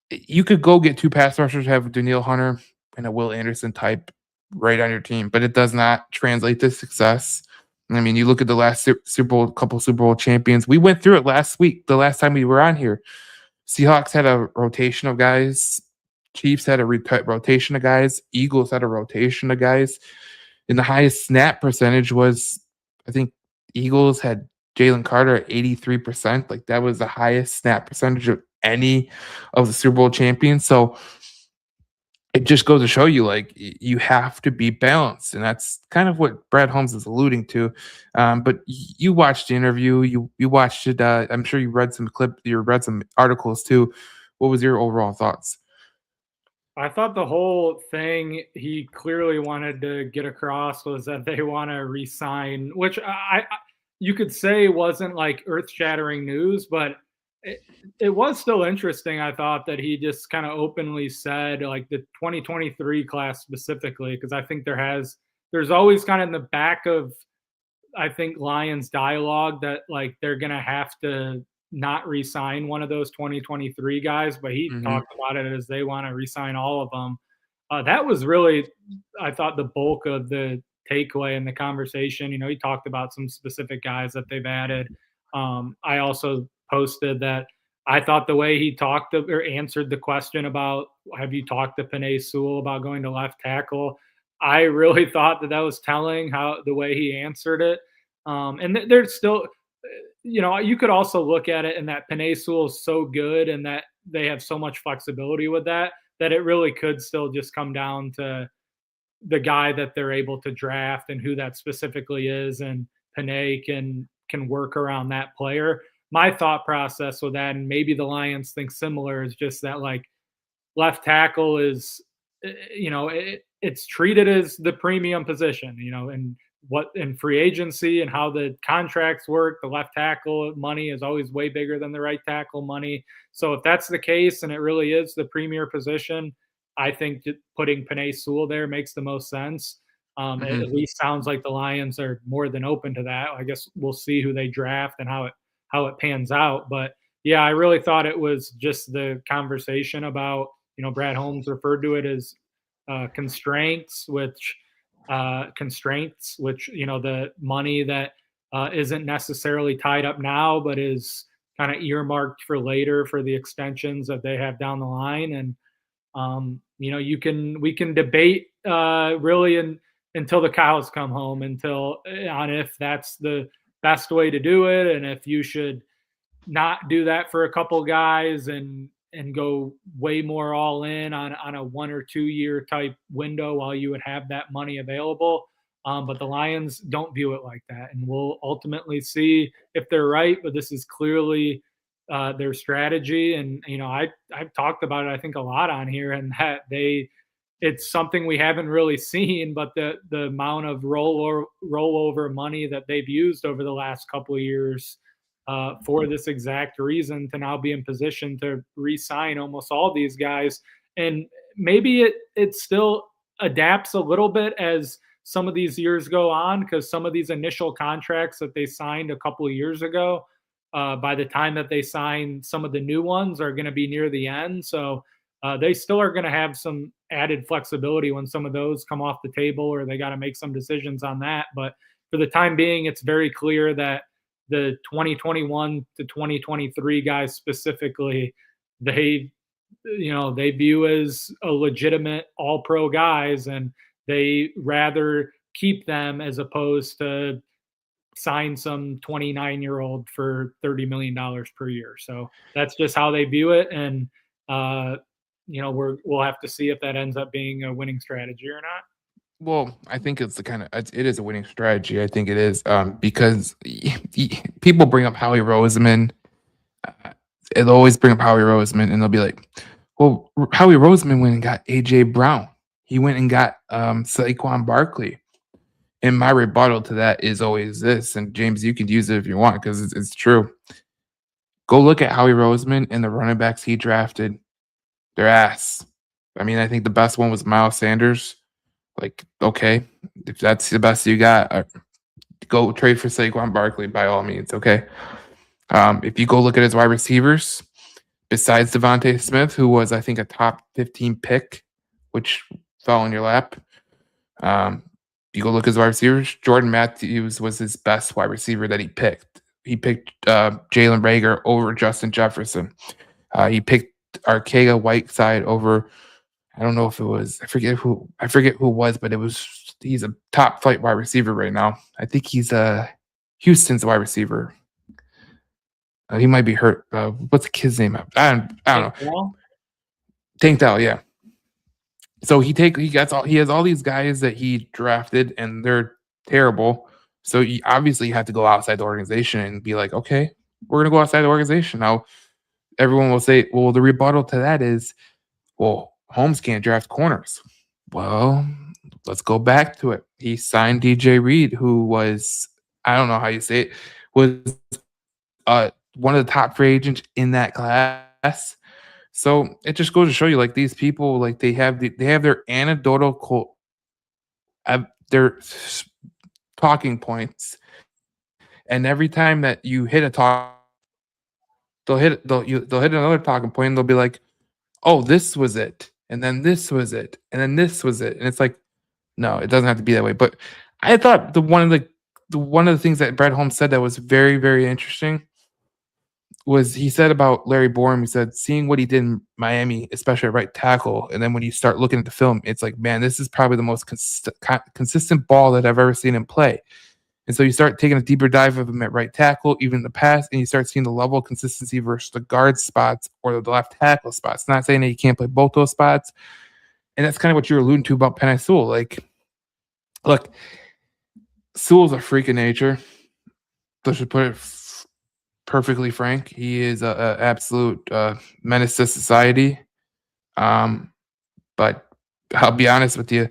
you could go get two pass rushers, have Danielle Hunter and a Will Anderson type right on your team, but it does not translate to success. I mean, you look at the last Super Bowl, couple Super Bowl champions. We went through it last week, the last time we were on here. Seahawks had a rotation of guys. Chiefs had a rotation of guys. Eagles had a rotation of guys. And the highest snap percentage was, I think, Eagles had Jalen Carter at 83%. Like, that was the highest snap percentage of any of the Super Bowl champions. So it just goes to show you, like, you have to be balanced, and that's kind of what Brad Holmes is alluding to. But you watched the interview, you watched it. I'm sure you read some articles too. What was your overall thoughts? I thought the whole thing he clearly wanted to get across was that they want to resign, which you could say wasn't like earth-shattering news, but it was still interesting. I thought that he just kind of openly said, like, the 2023 class specifically, because I think there's always kind of in the back of, I think, Lions dialogue that like they're gonna have to not re-sign one of those 2023 guys, but he talked about it as they want to re-sign all of them. That was really, I thought, the bulk of the takeaway in the conversation. He talked about some specific guys that they've added. I also posted that I thought the way he talked or answered the question about, have you talked to Penei Sewell about going to left tackle? I really thought that was telling, how the way he answered it. And there's still, you could also look at it in that Penei Sewell is so good and that they have so much flexibility with that that it really could still just come down to the guy that they're able to draft and who that specifically is, and Panay can work around that player. My thought process with that, and maybe the Lions think similar, is just that like left tackle is, it's treated as the premium position, and what in free agency and how the contracts work, the left tackle money is always way bigger than the right tackle money. So if that's the case and it really is the premier position, I think putting Panay Sewell there makes the most sense. It Mhm. at least sounds like the Lions are more than open to that. I guess we'll see who they draft and how it pans out. But yeah, I really thought it was just the conversation about, Brad Holmes referred to it as constraints, which the money that isn't necessarily tied up now, but is kind of earmarked for later for the extensions that they have down the line. And we can debate really until the cows come home, on if that's the best way to do it, and if you should not do that for a couple guys and go way more all in on a 1 or 2 year type window while you would have that money available. But the Lions don't view it like that, and we'll ultimately see if they're right. But this is clearly their strategy, and I've talked about it I think a lot on here, and that it's something we haven't really seen, but the amount of rollover money that they've used over the last couple of years for this exact reason, to now be in position to re-sign almost all these guys. And maybe it still adapts a little bit as some of these years go on, because some of these initial contracts that they signed a couple of years ago, by the time that they sign some of the new ones, are going to be near the end. So they still are going to have some added flexibility when some of those come off the table, or they got to make some decisions on that. But for the time being, it's very clear that the 2021 to 2023 guys specifically, they view as a legitimate all pro guys, and they rather keep them as opposed to sign some 29-year-old for $30 million per year. So that's just how they view it. And, we'll have to see if that ends up being a winning strategy or not. Well, I think it is a winning strategy. I think it is, because people bring up Howie Roseman. Uh, They'll always bring up Howie Roseman, and they'll be like, "Well, Howie Roseman went and got AJ Brown. He went and got Saquon Barkley." And my rebuttal to that is always this, and James, you can use it if you want because it's true. Go look at Howie Roseman and the running backs he drafted. Their ass. I mean, I think the best one was Miles Sanders. Like, okay, if that's the best you got, go trade for Saquon Barkley by all means. Okay. If you go look at his wide receivers, besides Devontae Smith, who was I think a top 15 pick, which fell in your lap. You go look at his wide receivers. Jordan Matthews was his best wide receiver that he picked. He picked Jalen Reagor over Justin Jefferson. He picked Arcega Whiteside over. I don't know if it was. I forget who it was, but he's a top flight wide receiver right now. I think he's Houston's wide receiver. He might be hurt. What's the kid's name? I don't know. Tank Dell, yeah. So he has all these guys that he drafted, and they're terrible. So you obviously have to go outside the organization and be like, okay, we're gonna go outside the organization. Now everyone will say, well, the rebuttal to that is, well, Holmes can't draft corners. Well, let's go back to it. He signed DJ Reed, who was, I don't know how you say it, was one of the top free agents in that class. So it just goes to show you, like, these people, like, they have their anecdotal their talking points, and every time that you hit a talk, they'll hit another talking point, and they'll be like, "Oh, this was it, and then this was it, and then this was it," and it's like, no, it doesn't have to be that way. But I thought one of the things that Brad Holmes said that was very, very interesting was he said about Larry Borum. He said, seeing what he did in Miami, especially at right tackle, and then when you start looking at the film, it's like, man, this is probably the most consistent ball that I've ever seen him play. And so you start taking a deeper dive of him at right tackle, even in the pass, and you start seeing the level of consistency versus the guard spots or the left tackle spots. Not saying that you can't play both those spots. And that's kind of what you're alluding to about Penei Sewell. Like, look, Sewell's a freak of nature. Let's just put it perfectly frank. He is an absolute menace to society. But I'll be honest with you.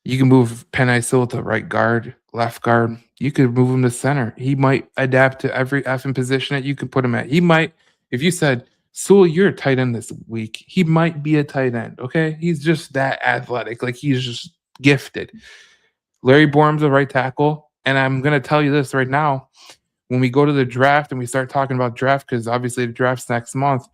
You can move Penei Sewell to right guard, left guard. You could move him to center. He might adapt to every effing position that you can put him at. He might, if you said, Sewell, you're a tight end this week, he might be a tight end. Okay. He's just that athletic. Like he's just gifted. Larry Borum's a right tackle. And I'm going to tell you this right now. When we go to the draft and we start talking about draft, because obviously the draft's next month,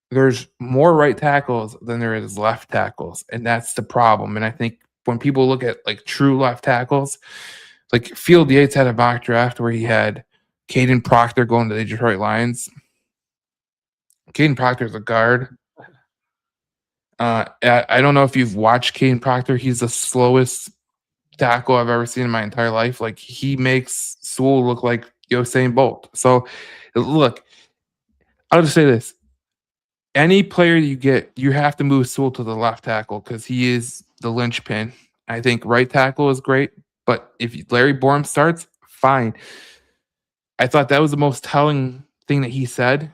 there's more right tackles than there is left tackles. And that's the problem. And I think when people look at like true left tackles, like Field Yates had a mock draft where he had Caden Proctor going to the Detroit Lions. Caden Proctor's a guard. I don't know if you've watched Caden Proctor. He's the slowest tackle I've ever seen in my entire life. Like he makes Sewell look like Usain Bolt. So look, I'll just say this. Any player you get, you have to move Sewell to the left tackle because he is the linchpin. I think right tackle is great, but if Larry Borum starts, fine. I thought that was the most telling thing that he said.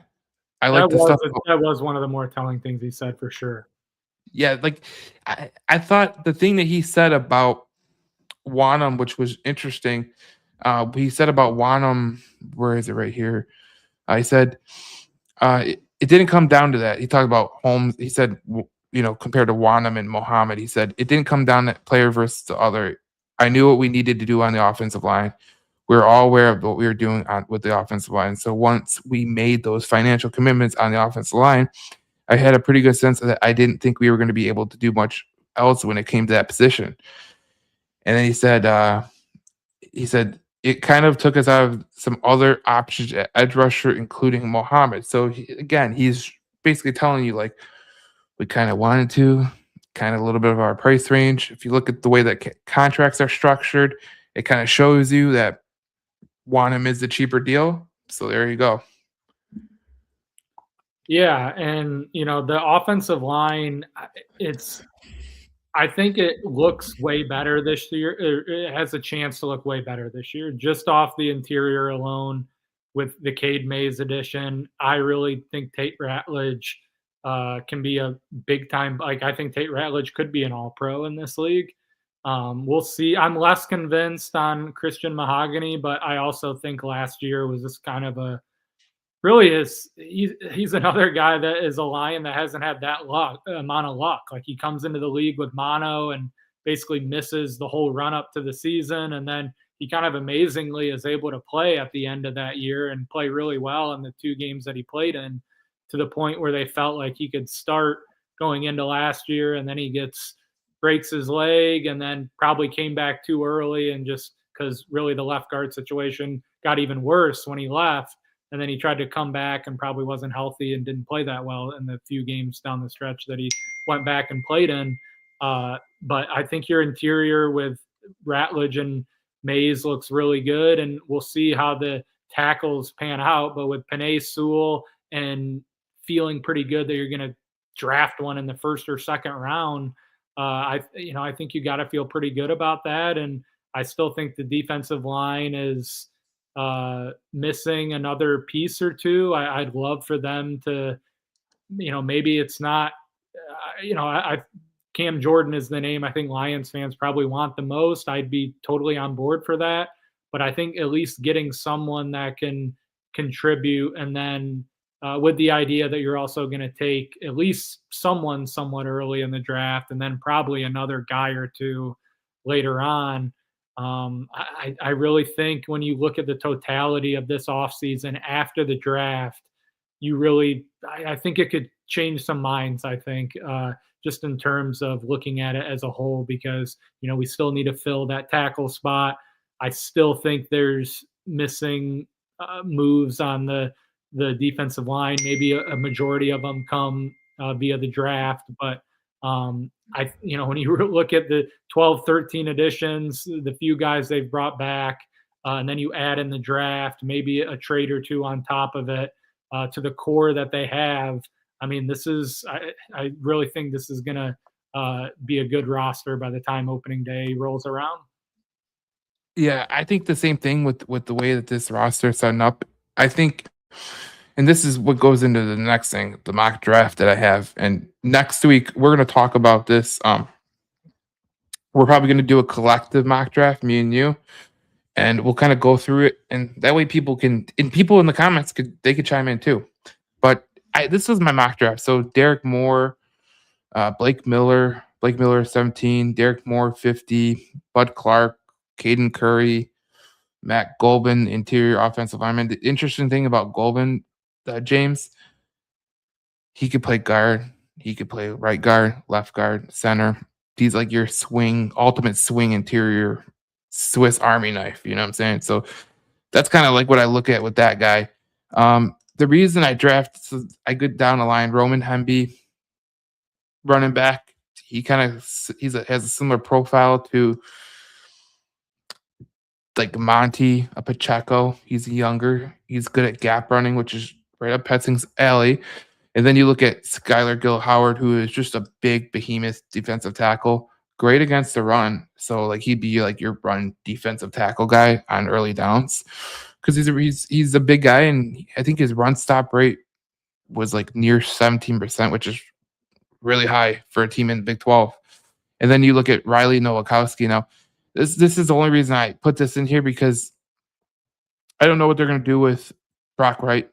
I like the stuff. That was one of the more telling things he said for sure. Yeah, like I thought the thing that he said about Wanham, which was interesting. He said about Wanham, where is it right here? He said it didn't come down to that. He talked about Holmes. He said, compared to Wanham and Mohammed, he said it didn't come down to player versus the other. I knew what we needed to do on the offensive line. We were all aware of what we were doing with the offensive line. So once we made those financial commitments on the offensive line, I had a pretty good sense that I didn't think we were going to be able to do much else when it came to that position. And then he said it kind of took us out of some other options at edge rusher, including Mohammed. So he's basically telling you like we kind of wanted to, kind of a little bit of our price range. If you look at the way that contracts are structured, it kind of shows you that Wanham is the cheaper deal. So there you go. Yeah, and the offensive line, I think it looks way better this year. It has a chance to look way better this year, just off the interior alone with the Cade Mays addition. I really think Tate Ratledge can be a big time. Like I think Tate Ratledge could be an All-Pro in this league. We'll see. I'm less convinced on Christian Mahogany, but I also think last year was just kind of a really is he's another guy that is a Lion that hasn't had that amount of luck. Like he comes into the league with mono and basically misses the whole run up to the season, and then he kind of amazingly is able to play at the end of that year and play really well in the 2 games that he played in, to the point where they felt like he could start going into last year, and then he breaks his leg and then probably came back too early, and just because really the left guard situation got even worse when he left. And then he tried to come back and probably wasn't healthy and didn't play that well in the few games down the stretch that he went back and played in. But I think your interior with Ratledge and Mays looks really good, and we'll see how the tackles pan out. But with Penei Sewell and feeling pretty good that you're going to draft one in the first or second round, I think you got to feel pretty good about that. And I still think the defensive line is missing another piece or two. I'd love for them to, maybe it's not, Cam Jordan is the name I think Lions fans probably want the most. I'd be totally on board for that. But I think at least getting someone that can contribute, and then with the idea that you're also going to take at least someone somewhat early in the draft, and then probably another guy or two later on. I really think when you look at the totality of this offseason after the draft, I think it could change some minds, I think, just in terms of looking at it as a whole, because, we still need to fill that tackle spot. I still think there's missing moves on the defensive line. Maybe a majority of them come via the draft, but When you look at the 12, 13 additions, the few guys they've brought back, and then you add in the draft, maybe a trade or two on top of it, to the core that they have. I mean, I really think this is going to be a good roster by the time opening day rolls around. Yeah, I think the same thing with the way that this roster is setting up. I think, and this is what goes into the next thing, the mock draft that I have. And next week we're going to talk about this. We're probably going to do a collective mock draft, me and you, and we'll kind of go through it. And that way, people in the comments could chime in too. But this was my mock draft. So Derek Moore, Blake Miller 17, Derek Moore 50, Bud Clark, Caden Curry, Matt Golban, interior offensive lineman. The interesting thing about Golban, James, he could play guard, he could play right guard, left guard, center. He's like your ultimate swing interior Swiss Army knife. You know what I'm saying? So that's kind of like what I look at with that guy. The reason I draft, so I go down the line, Roman Hemby, running back. Has a similar profile to like Monty, a Pacheco. He's younger. He's good at gap running, which is right up Petsing's alley. And then you look at Skylar Gill Howard, who is just a big behemoth defensive tackle, great against the run. So like he'd be like your run defensive tackle guy on early downs because he's a big guy, and I think his run stop rate was like near 17%, which is really high for a team in the Big 12. And then you look at Riley Nowakowski. Now, this is the only reason I put this in here because I don't know what they're going to do with Brock Wright.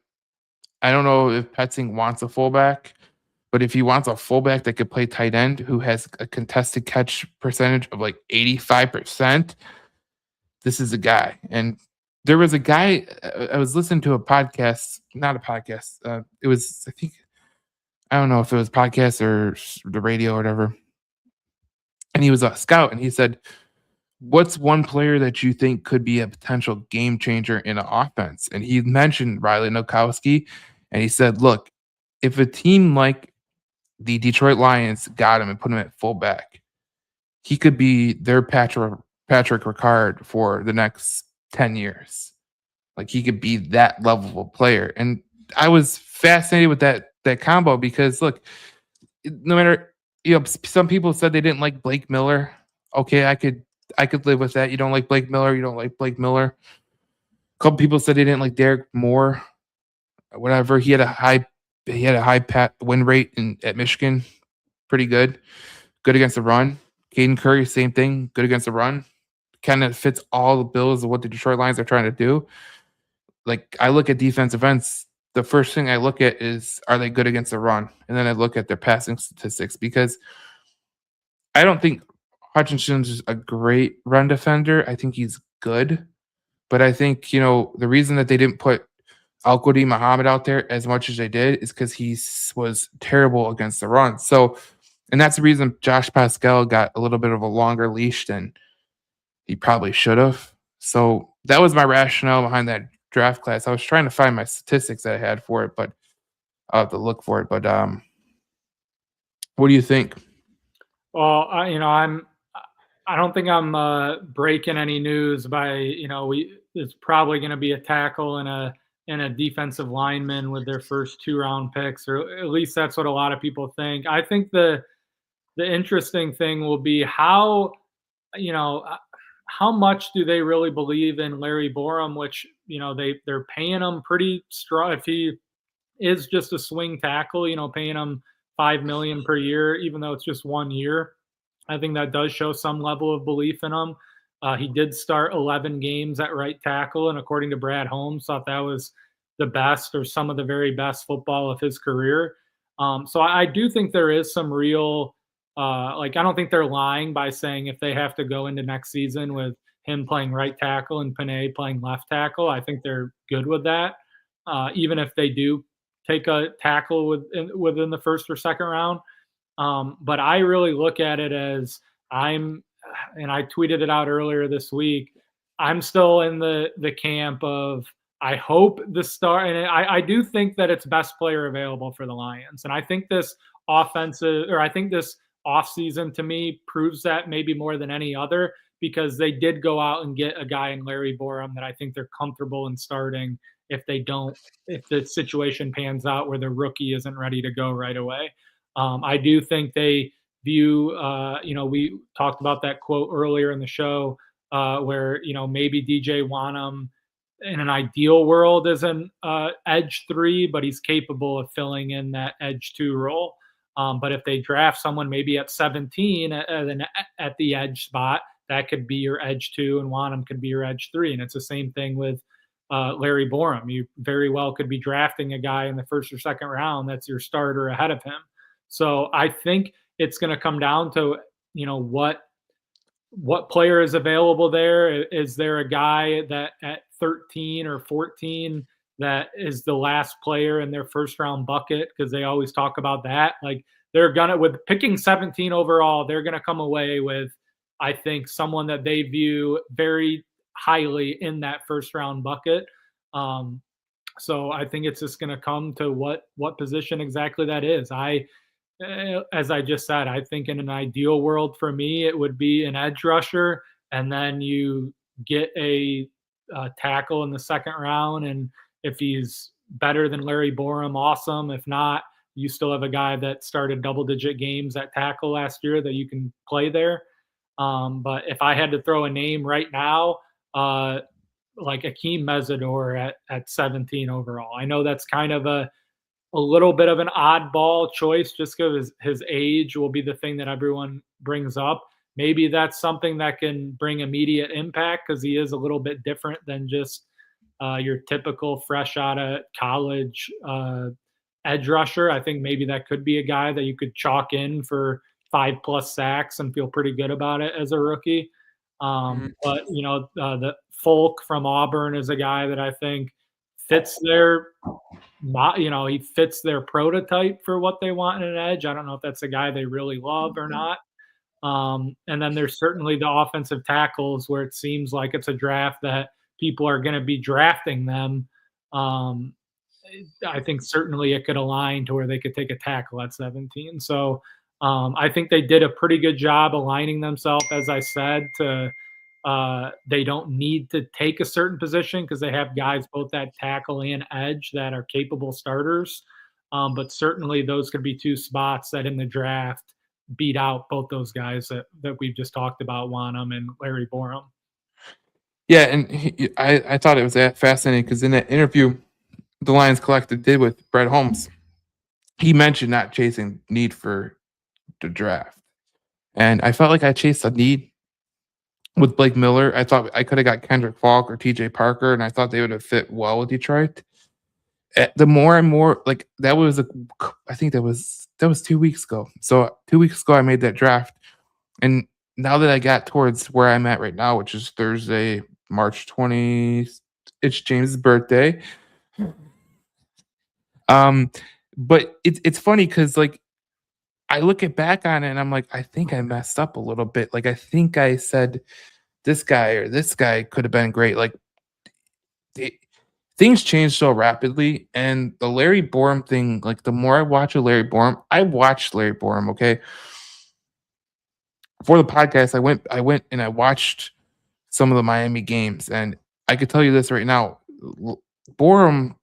I don't know if Petzing wants a fullback, but if he wants a fullback that could play tight end who has a contested catch percentage of like 85%, this is a guy. And there was a guy, I was listening to a podcast, not a podcast. It was, I think, I don't know if it was podcast or the radio or whatever. And he was a scout, and he said, what's one player that you think could be a potential game changer in an offense? And he mentioned Riley Nowakowski, and he said, look, if a team like the Detroit Lions got him and put him at fullback, he could be their Patrick Ricard for the next 10 years. Like he could be that level of player. And I was fascinated with that combo because look, no matter, some people said they didn't like Blake Miller. Okay, I could live with that. You don't like Blake Miller, you don't like Blake Miller. A couple people said they didn't like Derek Moore, whatever. He had a high win rate at Michigan, pretty good against the run. Caden Curry, same thing, good against the run. Kind of fits all the bills of what the Detroit Lions are trying to do. Like I look at defensive ends, the first thing I look at is, are they good against the run? And then I look at their passing statistics because I don't think Hutchinson's a great run defender. I think he's good. But I think, the reason that they didn't put Al-Quadin Muhammad out there as much as they did is because he was terrible against the run. So, and that's the reason Josh Pascal got a little bit of a longer leash than he probably should have. So that was my rationale behind that draft class. I was trying to find my statistics that I had for it, but I'll have to look for it. But what do you think? Well, I don't think I'm breaking any news by it's probably going to be a tackle and a defensive lineman with their first 2-round picks, or at least that's what a lot of people think. I think the interesting thing will be how much do they really believe in Larry Borum, which they're paying him pretty strong. If he is just a swing tackle, paying him $5 million per year, even though it's just 1 year. I think that does show some level of belief in him. He did start 11 games at right tackle, and according to Brad Holmes, thought that was the best or some of the very best football of his career. So I do think there is some real, I don't think they're lying by saying if they have to go into next season with him playing right tackle and Panay playing left tackle, I think they're good with that. Even if they do take a tackle within the first or second round. But I really look at it as and I tweeted it out earlier this week, I'm still in the camp of, I hope the star, and I do think that it's best player available for the Lions. And I think this offseason to me proves that maybe more than any other, because they did go out and get a guy in Larry Borum that I think they're comfortable in starting if they don't, if the situation pans out where the rookie isn't ready to go right away. I do think they view, we talked about that quote earlier in the show where, maybe DJ Wanham in an ideal world is an edge three, but he's capable of filling in that edge two role. But if they draft someone maybe at 17 at the edge spot, that could be your edge two, and Wanham could be your edge three. And it's the same thing with Larry Borum. You very well could be drafting a guy in the first or second round that's your starter ahead of him. So I think it's going to come down to, what player is available there. Is there a guy that at 13 or 14 that is the last player in their first round bucket? Because they always talk about that. Like, they're gonna, with picking 17 overall, they're gonna come away with, I think, someone that they view very highly in that first round bucket. So I think it's just going to come to what position exactly that is. As I just said, I think in an ideal world for me, it would be an edge rusher, and then you get a tackle in the second round, and if he's better than Larry Borum, awesome. If not, you still have a guy that started double-digit games at tackle last year that you can play there. But if I had to throw a name right now, like Akeem Mesidor at 17 overall, I know that's kind of a little bit of an oddball choice just because his age will be the thing that everyone brings up. Maybe that's something that can bring immediate impact because he is a little bit different than just your typical fresh out of college edge rusher. I think maybe that could be a guy that you could chalk in for 5+ sacks and feel pretty good about it as a rookie. But the Folk from Auburn is a guy that I think fits he fits their prototype for what they want in an edge. I don't know if that's a guy they really love or not. And then there's certainly the offensive tackles where it seems like it's a draft that people are going to be drafting them. I think certainly it could align to where they could take a tackle at 17. So I think they did a pretty good job aligning themselves, as I said, to they don't need to take a certain position because they have guys both at tackle and edge that are capable starters. But certainly those could be two spots that in the draft beat out both those guys that we've just talked about, Wanham and Larry Borum. Yeah, and I thought it was fascinating because in that interview the Lions Collective did with Brad Holmes, he mentioned not chasing need for the draft. And I felt like I chased a need with Blake Miller. I thought I could have got Kendrick Falk or TJ Parker, and I thought they would have fit well with Detroit. The more and more, like, I think that was 2 weeks ago. So 2 weeks ago, I made that draft. And now that I got towards where I'm at right now, which is Thursday, March 20th, it's James' birthday. But it's funny because, like, I look back on it and I'm like, I think I messed up a little bit. Like, I think I said this guy could have been great. Like, things change so rapidly, and the Larry Borum thing, like, the more I watch I watched Larry Borum, okay? For the podcast, I went and I watched some of the Miami games, and I could tell you this right now. Borum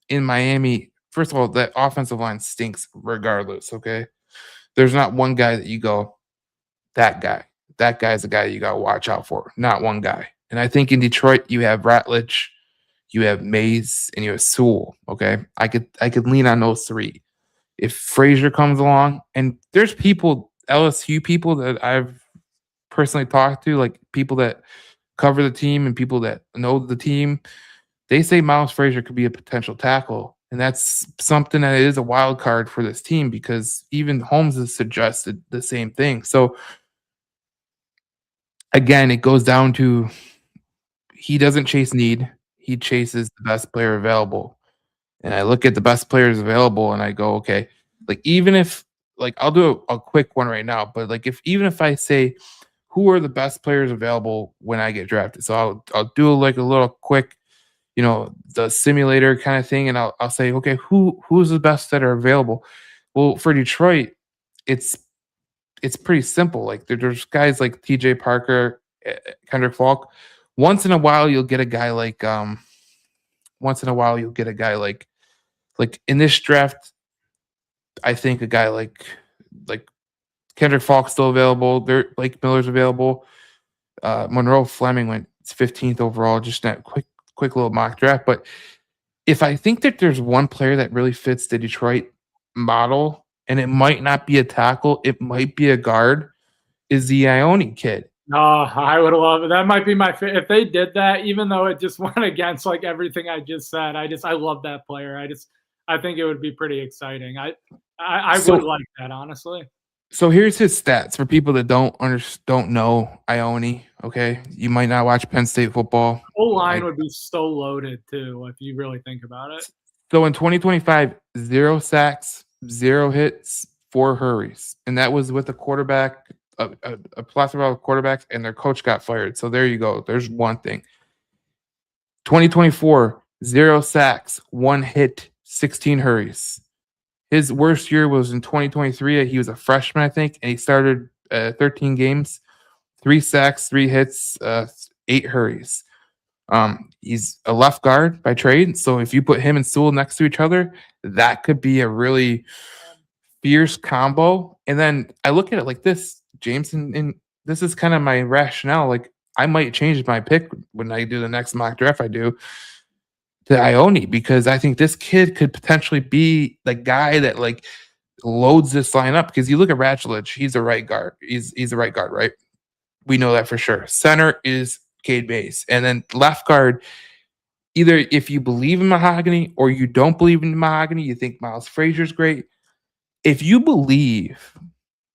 in Miami, first of all, that offensive line stinks regardless, okay? There's not one guy that you go, that guy. That guy's the guy you got to watch out for. Not one guy. And I think in Detroit, you have Ratledge, you have Mays, and you have Sewell, okay? I could lean on those three. If Frazier comes along, and there's people, LSU people that I've personally talked to, like people that cover the team and people that know the team, they say Miles Frazier could be a potential tackle. And that's something that is a wild card for this team because even Holmes has suggested the same thing. So again, it goes down to he doesn't chase need. He chases the best player available. And I look at the best players available and I go, okay, like even if like I'll do a quick one right now, but like even if I say who are the best players available when I get drafted. So I'll do like a little quick, the simulator kind of thing, and I'll say, okay, who's the best that are available? Well, for Detroit, it's it's pretty simple. Like there's guys like TJ Parker, Kendrick Falk. Once in a while you'll get a guy like like in this draft, I think a guy like Kendrick Falk's still available. There, Blake Miller's available. Monroe Fleming went 15th overall, just that quick little mock draft. But if I think that there's one player that really fits the Detroit model, and it might not be a tackle, it might be a guard, is the Ione kid. No, I would love it. That might be my favorite. If they did that, even though it just went against like everything I just said, I love that player. I think it would be pretty exciting. I would like that, honestly. So here's his stats for people that don't know Ione. Okay, you might not watch Penn State football. Whole line would be so loaded too if you really think about it. So in 2025, 0 sacks, 0 hits, 4 hurries, and that was with a quarterback, a plethora of quarterbacks, and their coach got fired. So there you go. There's one thing. 2024, 0 sacks, 1 hit, 16 hurries. His worst year was in 2023. He was a freshman, I think, and he started 13 games, 3 sacks, 3 hits, 8 hurries. He's a left guard by trade, so if you put him and Sewell next to each other, that could be a really fierce combo. And then I look at it like this, James, and this is kind of my rationale. Like I might change my pick when I do the next mock draft I do to Ione, because I think this kid could potentially be the guy that like loads this line up. Because you look at Ratchledge, he's a right guard. He's a right guard, right? We know that for sure. Center is Cade Mays. And then left guard, either if you believe in Mahogany or you don't believe in Mahogany, you think Miles Frazier's great. If you believe,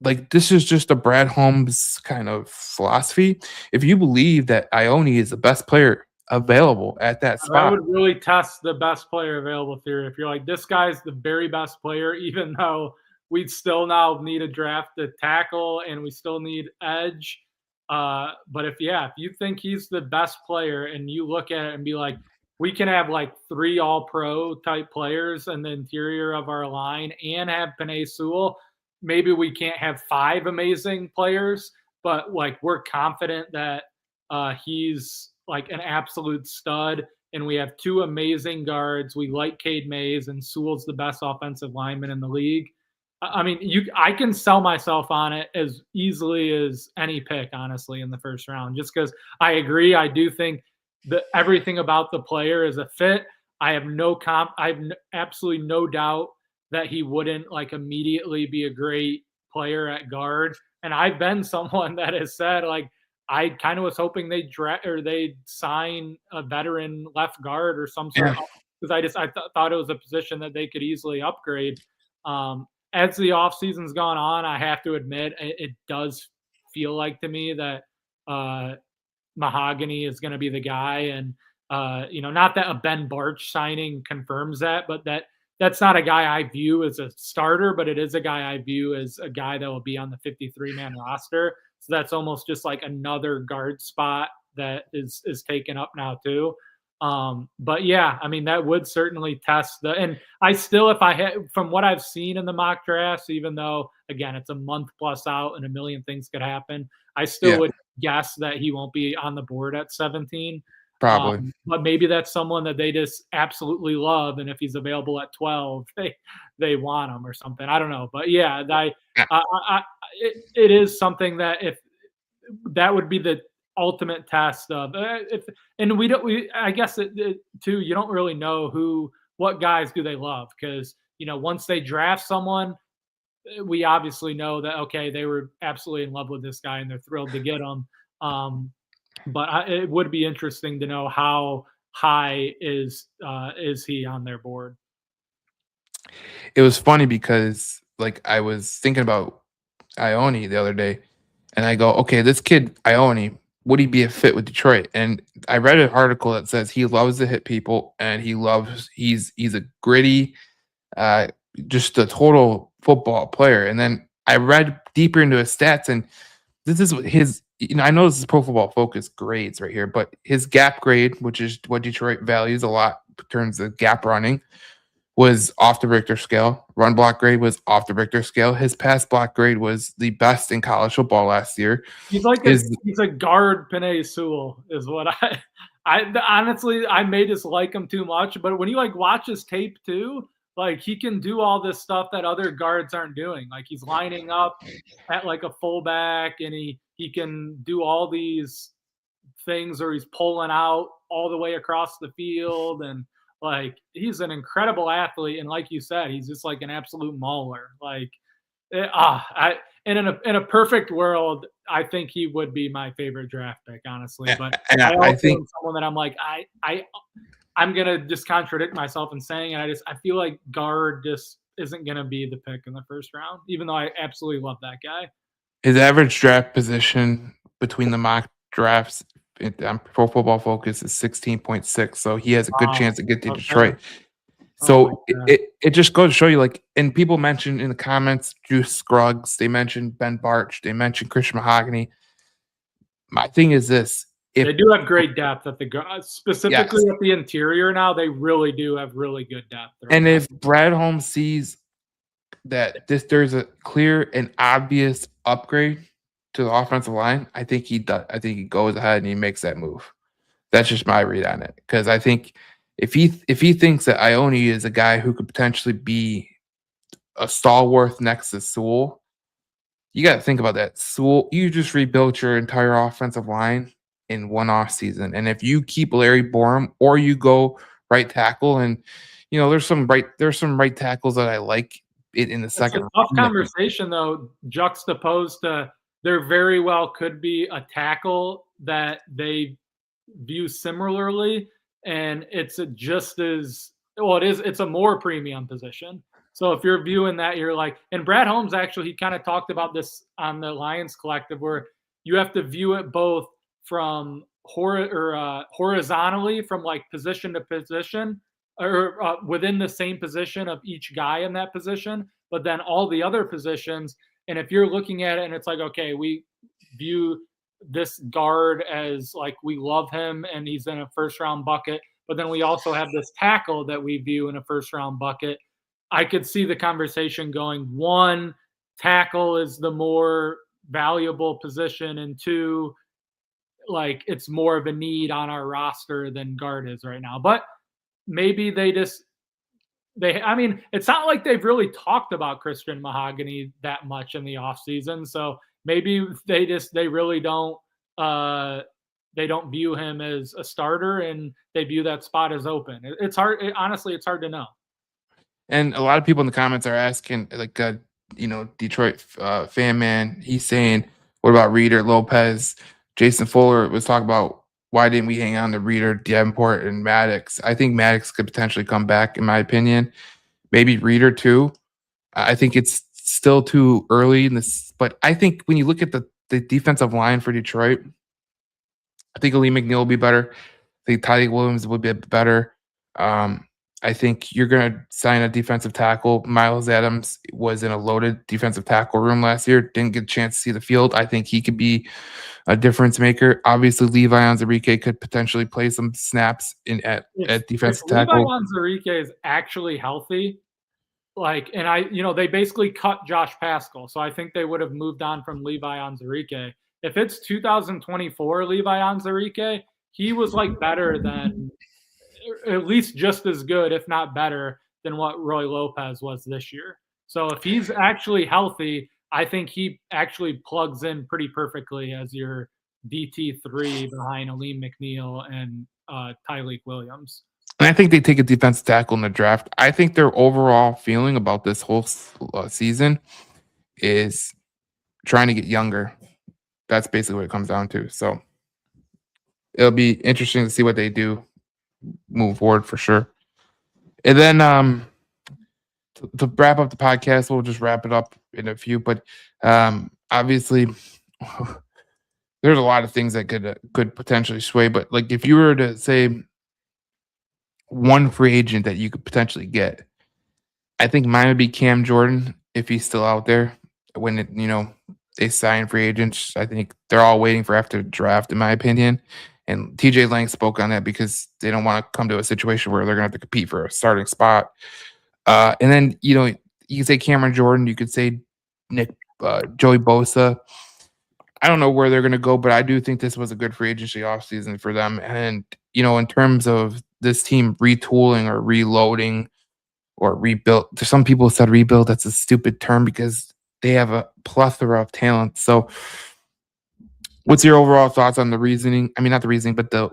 like this is just a Brad Holmes kind of philosophy, if you believe that Ione is the best player available at that spot. I would really test the best player available theory. If you're like, this guy's the very best player, even though we'd still now need a draft to tackle and we still need edge. But if you think he's the best player and you look at it and be like, we can have like 3 all-pro type players in the interior of our line and have Penei Sewell, maybe we can't have 5 amazing players, but like we're confident that he's like an absolute stud, and we have 2 amazing guards. We like Cade Mays, and Sewell's the best offensive lineman in the league. I mean, I can sell myself on it as easily as any pick, honestly, in the first round, just because I agree. I do think that everything about the player is a fit. I have absolutely no doubt that he wouldn't like immediately be a great player at guard. And I've been someone that has said like, I kind of was hoping they'd sign a veteran left guard or some sort, because I thought it was a position that they could easily upgrade. As the offseason's gone on, I have to admit it does feel like to me that Mahogany is going to be the guy, and not that a Ben Barch signing confirms that, but that's not a guy I view as a starter, but it is a guy I view as a guy that will be on the 53-man roster. So that's almost just like another guard spot that is taken up now too. But yeah, I mean, that would certainly test and I still, if I had, from what I've seen in the mock drafts, even though again, it's a month plus out and a million things could happen, I still would guess that he won't be on the board at 17. Probably. But maybe that's someone that they just absolutely love. And if he's available at 12, they want him or something. I don't know. But yeah, it is something that if that would be the ultimate test of I guess too, you don't really know what guys do they love, because once they draft someone, we obviously know that okay, they were absolutely in love with this guy and they're thrilled to get him. But it would be interesting to know how high is he on their board. It was funny because like I was thinking about Ione the other day, and I go, okay, this kid Ione, would he be a fit with Detroit? And I read an article that says he loves to hit people, and he's a gritty, just a total football player. And then I read deeper into his stats, and this is what his, I know this is Pro Football Focus grades right here, but his gap grade, which is what Detroit values a lot in terms of gap running, was off the Richter scale. Run block grade was off the Richter scale. His pass block grade was the best in college football last year. He's a guard Penei Sewell is what I honestly I may just like him too much, but when you like watch his tape too, like he can do all this stuff that other guards aren't doing. Like he's lining up at like a fullback and he can do all these things or he's pulling out all the way across the field and like he's an incredible athlete and like you said, he's just like an absolute mauler. Like I and in a perfect world, I think he would be my favorite draft pick, honestly. But and I I also think am someone that I'm like I'm gonna just contradict myself in saying, and I feel like guard just isn't gonna be the pick in the first round, even though I absolutely love that guy. his average draft position between the mock drafts on Pro Football Focus is 16.6, so he has a good Wow. chance to get to Okay. Detroit. Oh my So God. it just goes to show you, like, and people mentioned in the comments Juice Scruggs, they mentioned Ben Barch, they mentioned Christian Mahogany. My thing is this: if They do have great depth at the specifically yes, at the interior now. They really do have really good depth. Right and now. if Brad Holmes sees that there's a clear and obvious upgrade to the offensive line, I think he does. I think he goes ahead and he makes that move. That's just my read on it, because I think if he thinks that Ione is a guy who could potentially be a stalwart next to Sewell, you got to think about that. Sewell, you just rebuilt your entire offensive line in one off season, and if you keep Larry Borum or you go right tackle, and there's some right tackles that I like in the It's a second tough round. conversation, though, juxtaposed to there very well could be a tackle that they view similarly, and it's just as well. It's a more premium position. So if you're viewing that, you're like, and Brad Holmes actually he kind of talked about this on the Lions Collective, where you have to view it both from horizontally, from like position to position, or within the same position of each guy in that position, but then all the other positions. And if you're looking at it and it's like, okay, we view this guard as like we love him and he's in a first round bucket, but then we also have this tackle that we view in a first round bucket. I could see the conversation going, one, tackle is the more valuable position, and two, like it's more of a need on our roster than guard is right now. But maybe I mean, it's not like they've really talked about Christian Mahogany that much in the offseason. So maybe they really don't they don't view him as a starter and they view that spot as open. It's hard. Honestly, it's hard to know. And a lot of people in the comments are asking, like, Detroit fan man. He's saying, "What about Reader, Lopez, Jason Fuller?" Was talking about why didn't we hang on to Reader, Davenport, and Maddox. I think Maddox could potentially come back, in my opinion. Maybe Reader too. I think it's still too early in this, but I think when you look at the defensive line for Detroit, I think Ali McNeil will be better. I think Tylee Williams would be better. I think you're going to sign a defensive tackle. Miles Adams was in a loaded defensive tackle room last year. Didn't get a chance to see the field. I think he could be a difference maker. Obviously, Levi Onwuzurike could potentially play some snaps at If defensive Levi tackle. Onwuzurike is actually healthy, like, and they basically cut Josh Pascal, so I think they would have moved on from Levi Onwuzurike. If it's 2024 Levi Onwuzurike, he was like better than, at least just as good, if not better, than what Roy Lopez was this year. So if he's actually healthy, I think he actually plugs in pretty perfectly as your DT3 behind Aleem McNeil and Tyleek Williams. And I think they take a defensive tackle in the draft. I think their overall feeling about this whole season is trying to get younger. That's basically what it comes down to. So it'll be interesting to see what they do move forward for sure. And then to wrap up the podcast, we'll just wrap it up in a few. But obviously, there's a lot of things that could potentially sway. But like if you were to say one free agent that you could potentially get, I think mine would be Cam Jordan if he's still out there when they sign free agents. I think they're all waiting for after the draft, in my opinion. And TJ Lang spoke on that because they don't want to come to a situation where they're going to have to compete for a starting spot. And then, you could say Cameron Jordan, you could say Joey Bosa. I don't know where they're gonna go, but I do think this was a good free agency offseason for them. And, in terms of this team retooling or reloading or rebuilt, some people said rebuild, that's a stupid term because they have a plethora of talent. So what's your overall thoughts on the reasoning? I mean, not the reasoning, but the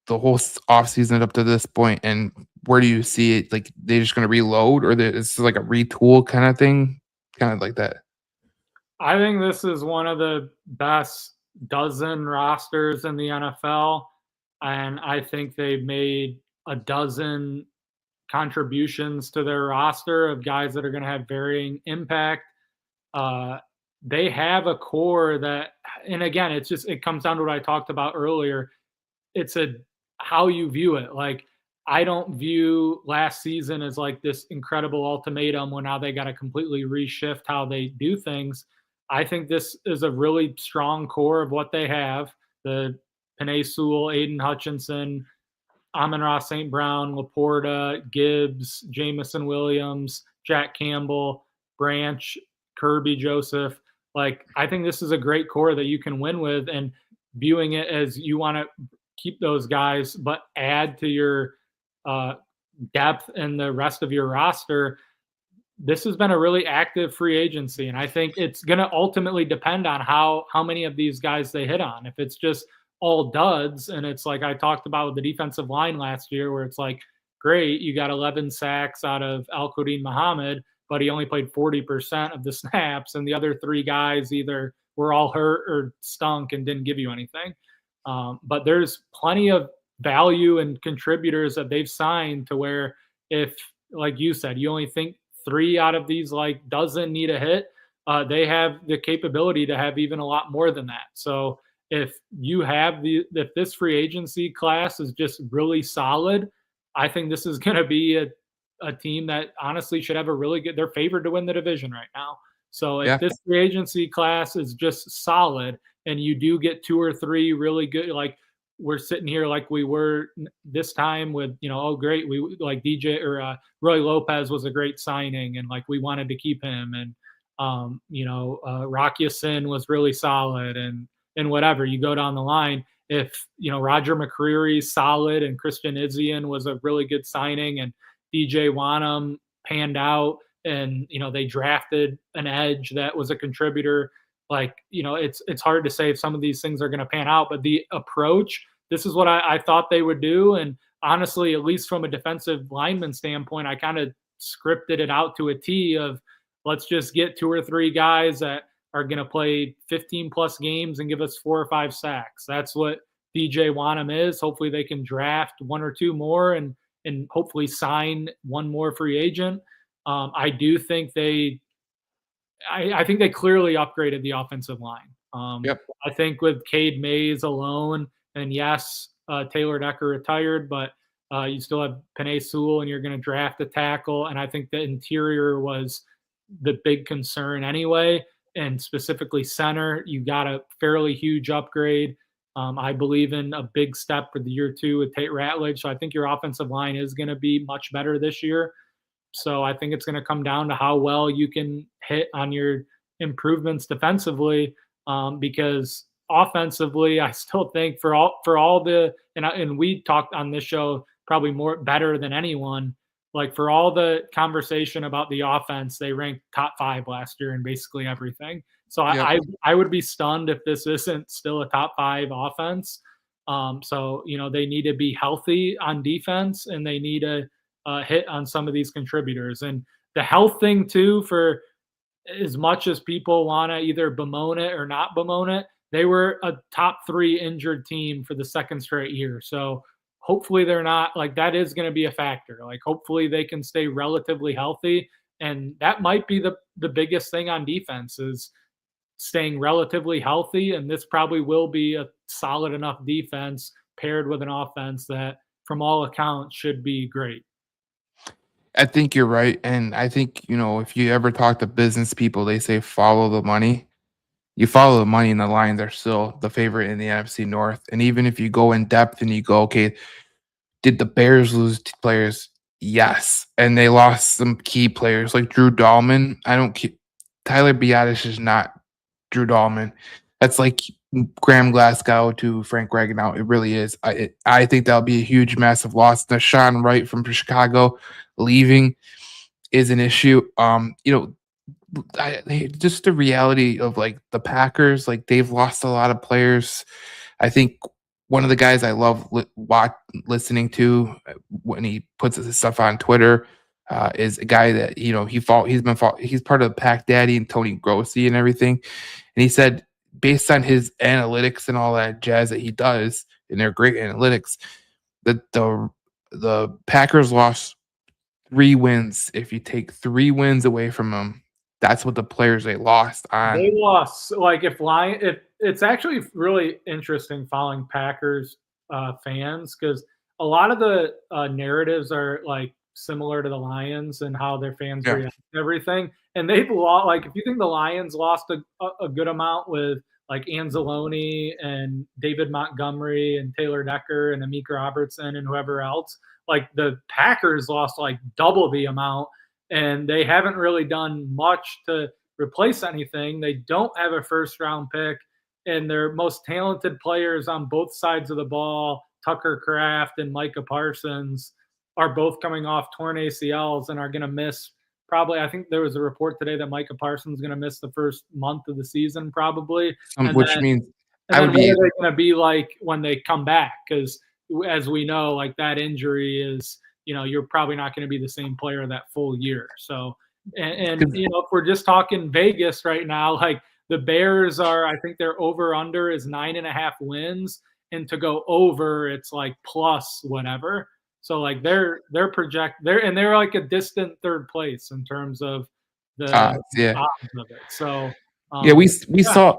whole offseason up to this point, and where do you see it? Like, they're just gonna reload, or it's like a retool kind of thing, kind of like that. I think this is one of the best dozen rosters in the NFL, and I think they've made a dozen contributions to their roster of guys that are going to have varying impact. Uh, they have a core that, and again, it comes down to what I talked about earlier. It's a how you view it. Like, I don't view last season as like this incredible ultimatum when now they got to completely reshift how they do things. I think this is a really strong core of what they have. The Penei Sewell, Aiden Hutchinson, Amon-Ra St. Brown, Laporta, Gibbs, Jamison Williams, Jack Campbell, Branch, Kirby Joseph. Like, I think this is a great core that you can win with, and viewing it as you want to keep those guys, but add to your depth and the rest of your roster. This has been a really active free agency, and I think it's going to ultimately depend on how many of these guys they hit on. If it's just all duds, and it's like I talked about with the defensive line last year, where it's like, great, you got 11 sacks out of Al-Quadin Muhammad, but he only played 40% of the snaps, and the other three guys either were all hurt or stunk and didn't give you anything. But there's plenty of value and contributors that they've signed to where, if, like you said, you only think 3 out of these like dozen need a hit, they have the capability to have even a lot more than that. So if this free agency class is just really solid, I think this is going to be a team that honestly should have a really good. They're favored to win the division right now. So if Yeah. this free agency class is just solid, and you do get 2 or 3 really good, like we're sitting here like we were this time with, oh great, we like DJ or Roy Lopez was a great signing, and like we wanted to keep him, and Rock Ya-Sin was really solid, and whatever you go down the line. If Roger McCreary's solid, and Christian Izzian was a really good signing, and DJ Wanham panned out, and they drafted an edge that was a contributor. Like, it's hard to say if some of these things are going to pan out, but the approach, this is what I thought they would do. And honestly, at least from a defensive lineman standpoint, I kind of scripted it out to a T of, let's just get 2 or 3 guys that are going to play 15 plus games and give us 4 or 5 sacks. That's what DJ Wanham is. Hopefully they can draft 1 or 2 more and hopefully sign 1 more free agent. I do think I think they clearly upgraded the offensive line. Yep. I think with Cade Mays alone, and yes, Taylor Decker retired, but you still have Penei Sewell, and you're going to draft a tackle. And I think the interior was the big concern anyway, and specifically center. You got a fairly huge upgrade. I believe in a big step for the year 2 with Tate Ratledge. So I think your offensive line is going to be much better this year. So I think it's going to come down to how well you can hit on your improvements defensively, because offensively, I still think for all the and we talked on this show probably more better than anyone. Like, for all the conversation about the offense, they ranked top 5 last year in basically everything. So Yep. I would be stunned if this isn't still a top 5 offense. So they need to be healthy on defense, and they need to hit on some of these contributors. And the health thing too, for as much as people want to either bemoan it or not bemoan it, they were a top 3 injured team for the 2nd straight year. So hopefully they're not, like, that is going to be a factor. Like, hopefully they can stay relatively healthy. And that might be the biggest thing on defense, is staying relatively healthy. And this probably will be a solid enough defense paired with an offense that from all accounts should be great. I think you're right. And I think, if you ever talk to business people, they say follow the money. You follow the money, and the Lions are still the favorite in the NFC North. And even if you go in depth and you go, okay, did the Bears lose players? Yes, and they lost some key players like Drew Dahlman. I don't ke Tyler Biadasz is not Drew Dahlman. That's like Graham Glasgow to Frank Ragnow. It really is. I think that'll be a huge, massive loss. Deshaun Wright from Chicago leaving is an issue. Just the reality of like the Packers, like they've lost a lot of players. I think one of the guys I love listening to when he puts his stuff on Twitter is a guy that he's part of the Pack Daddy and Tony Grossi and everything, and he said based on his analytics and all that jazz that he does, and they're great analytics, that the Packers lost 3 wins. If you take 3 wins away from them, that's what the players they lost on. They lost like if it's actually really interesting following Packers fans because a lot of the narratives are like similar to the Lions and how their fans Yeah. react to everything. And they've lost like if you think the Lions lost a good amount with like Anzalone and David Montgomery and Taylor Decker and Amik Robertson and whoever else, like the Packers lost like double the amount and they haven't really done much to replace anything. They don't have a first round pick, and their most talented players on both sides of the ball, Tucker Kraft and Micah Parsons, are both coming off torn ACLs and are going to miss probably. I think there was a report today that Micah Parsons is going to miss the first month of the season, probably. Which means and then what are they going to be like when they come back? Because as we know, like that injury is, you're probably not going to be the same player that full year. So, and if we're just talking Vegas right now, like the Bears are, I think their over under is 9.5 wins, and to go over, it's like plus whatever. So like they're like a distant third place in terms of the odds of it. So we saw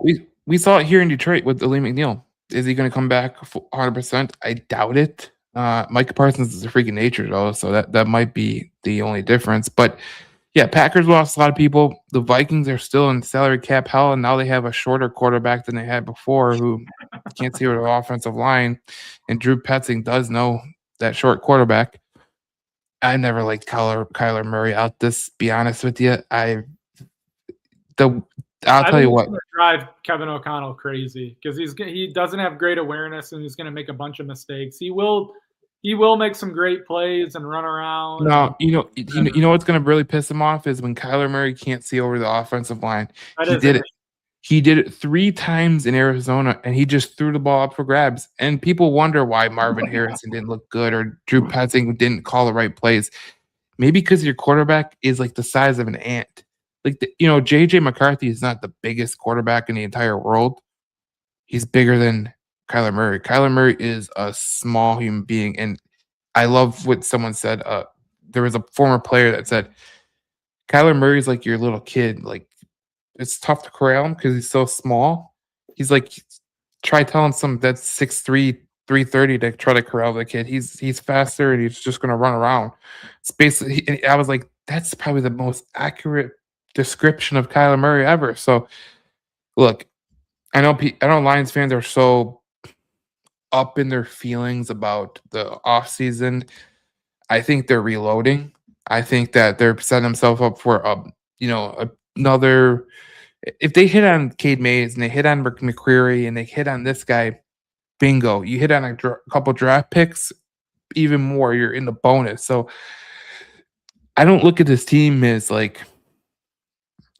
it here in Detroit with Lee McNeil. Is he going to come back 100%? I doubt it. Micah Parsons is a freak of nature, though, so that might be the only difference. But yeah, Packers lost a lot of people. The Vikings are still in salary cap hell, and now they have a shorter quarterback than they had before, who can't see over the offensive line. And Drew Petzing does know that short quarterback. I never liked Kyler Murray out this. Be honest with you, I'll tell you what. Drive Kevin O'Connell crazy because he doesn't have great awareness and he's going to make a bunch of mistakes. He will make some great plays and run around. No, you know what's going to really piss him off is when Kyler Murray can't see over the offensive line. He did it 3 times in Arizona, and he just threw the ball up for grabs. And people wonder why Marvin Harrison didn't look good or Drew Petzing didn't call the right plays. Maybe because your quarterback is like the size of an ant. Like, J.J. McCarthy is not the biggest quarterback in the entire world. He's bigger than Kyler Murray. Kyler Murray is a small human being. And I love what someone said. There was a former player that said, Kyler Murray's like your little kid. Like, it's tough to corral him because he's so small. He's like, try telling some that's 6'3", 330 to try to corral the kid. He's faster and he's just going to run around. It's basically, I was like, that's probably the most accurate description of Kyler Murray ever. So, look, I know Lions fans are so up in their feelings about the offseason. I think they're reloading. I think that they're setting themselves up for another. If they hit on Cade Mays and they hit on McCreary and they hit on this guy, bingo. You hit on a couple draft picks, even more. You're in the bonus. So I don't look at this team as like,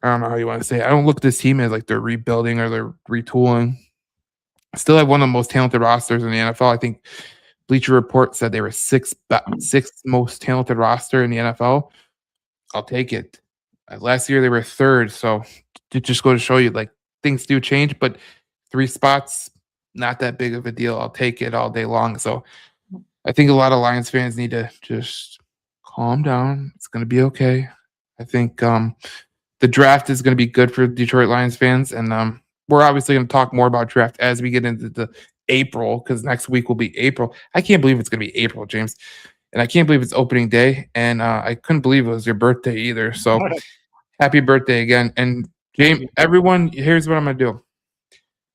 I don't know how you want to say it. I don't look at this team as like they're rebuilding or they're retooling. Still have one of the most talented rosters in the NFL. I think Bleacher Report said they were sixth most talented roster in the NFL. I'll take it. Last year they were third, so it just go to show you like things do change, but 3 spots, not that big of a deal. I'll take it all day long. So I think a lot of Lions fans need to just calm down. It's going to be okay. I think the draft is going to be good for Detroit Lions fans, and we're obviously going to talk more about draft as we get into the April, because next week will be April. I can't believe it's going to be April, James. And I can't believe it's opening day. And I couldn't believe it was your birthday either. So happy birthday again. And James, everyone, here's what I'm going to do.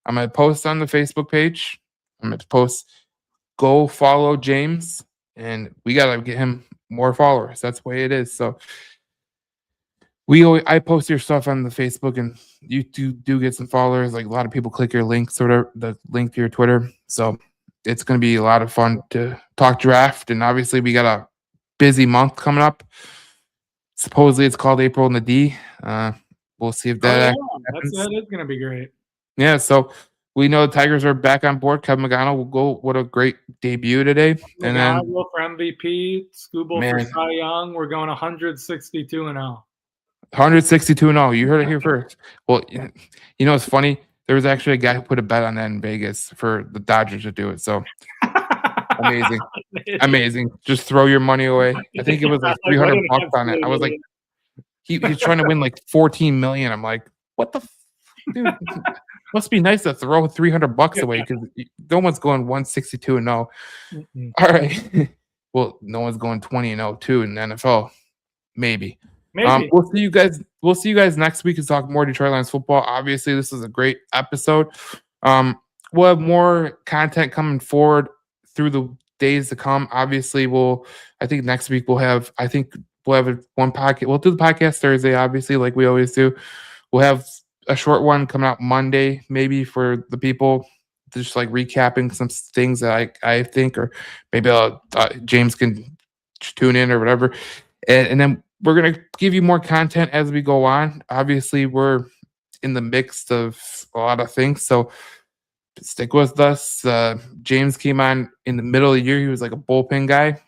I'm going to post on the Facebook page. I'm going to post, go follow James. And we got to get him more followers. That's the way it is. So I post your stuff on the Facebook, and you do get some followers. Like a lot of people click your links or whatever, the link to your Twitter. So it's going to be a lot of fun to talk draft. And obviously, we got a busy month coming up. Supposedly, it's called April in the D. We'll see if that happens. That is going to be great. Yeah. So we know the Tigers are back on board. Kevin McConnell will go. What a great debut today. And then go for MVP, Scooble for Cy Young. We're going 162-0. 162-0. You heard it here first. Well, you know, it's funny. There was actually a guy who put a bet on that in Vegas for the Dodgers to do it. So amazing. Amazing. Just throw your money away. I think it was like $300 on it. I was like, he's trying to win like 14 million. I'm like, what the dude? Must be nice to throw $300 away because no one's going 162-0. All right. Well, no one's going 20-0 too in the NFL. Maybe. We'll see you guys. We'll see you guys next week and talk more Detroit Lions football. Obviously, this is a great episode. We'll have more content coming forward through the days to come. Obviously, I think next week we'll have one podcast. We'll do the podcast Thursday, obviously, like we always do. We'll have a short one coming out Monday, maybe for the people, just like recapping some things that I think, or maybe James can tune in or whatever, and then we're going to give you more content as we go on. Obviously, we're in the mix of a lot of things, so stick with us. James came on in the middle of the year. He was like a bullpen guy.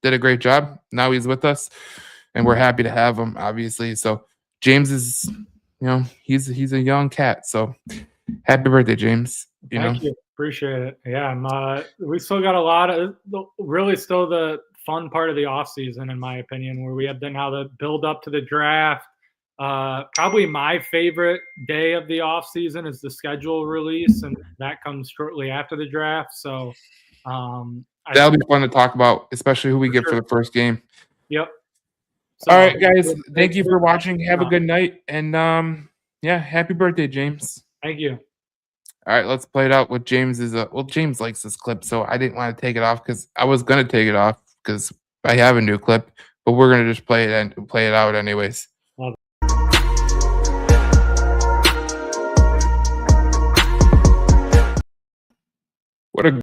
Did a great job. Now he's with us, and we're happy to have him, obviously. So James is, he's a young cat. So happy birthday, James. Thank you. Appreciate it. Yeah, we still got a lot of really still the fun part of the offseason, in my opinion, where we have been how to build up to the draft. Probably my favorite day of the offseason is the schedule release, and that comes shortly after the draft. So that'll be fun to talk about, especially who we get for the first game. Yep. So, all right, guys. Thank you for watching. Have a good night. And happy birthday, James. Thank you. All right, let's play it out with James. James likes this clip, so I didn't want to take it off because I was going to take it off because I have a new clip, but we're going to just play it out anyways.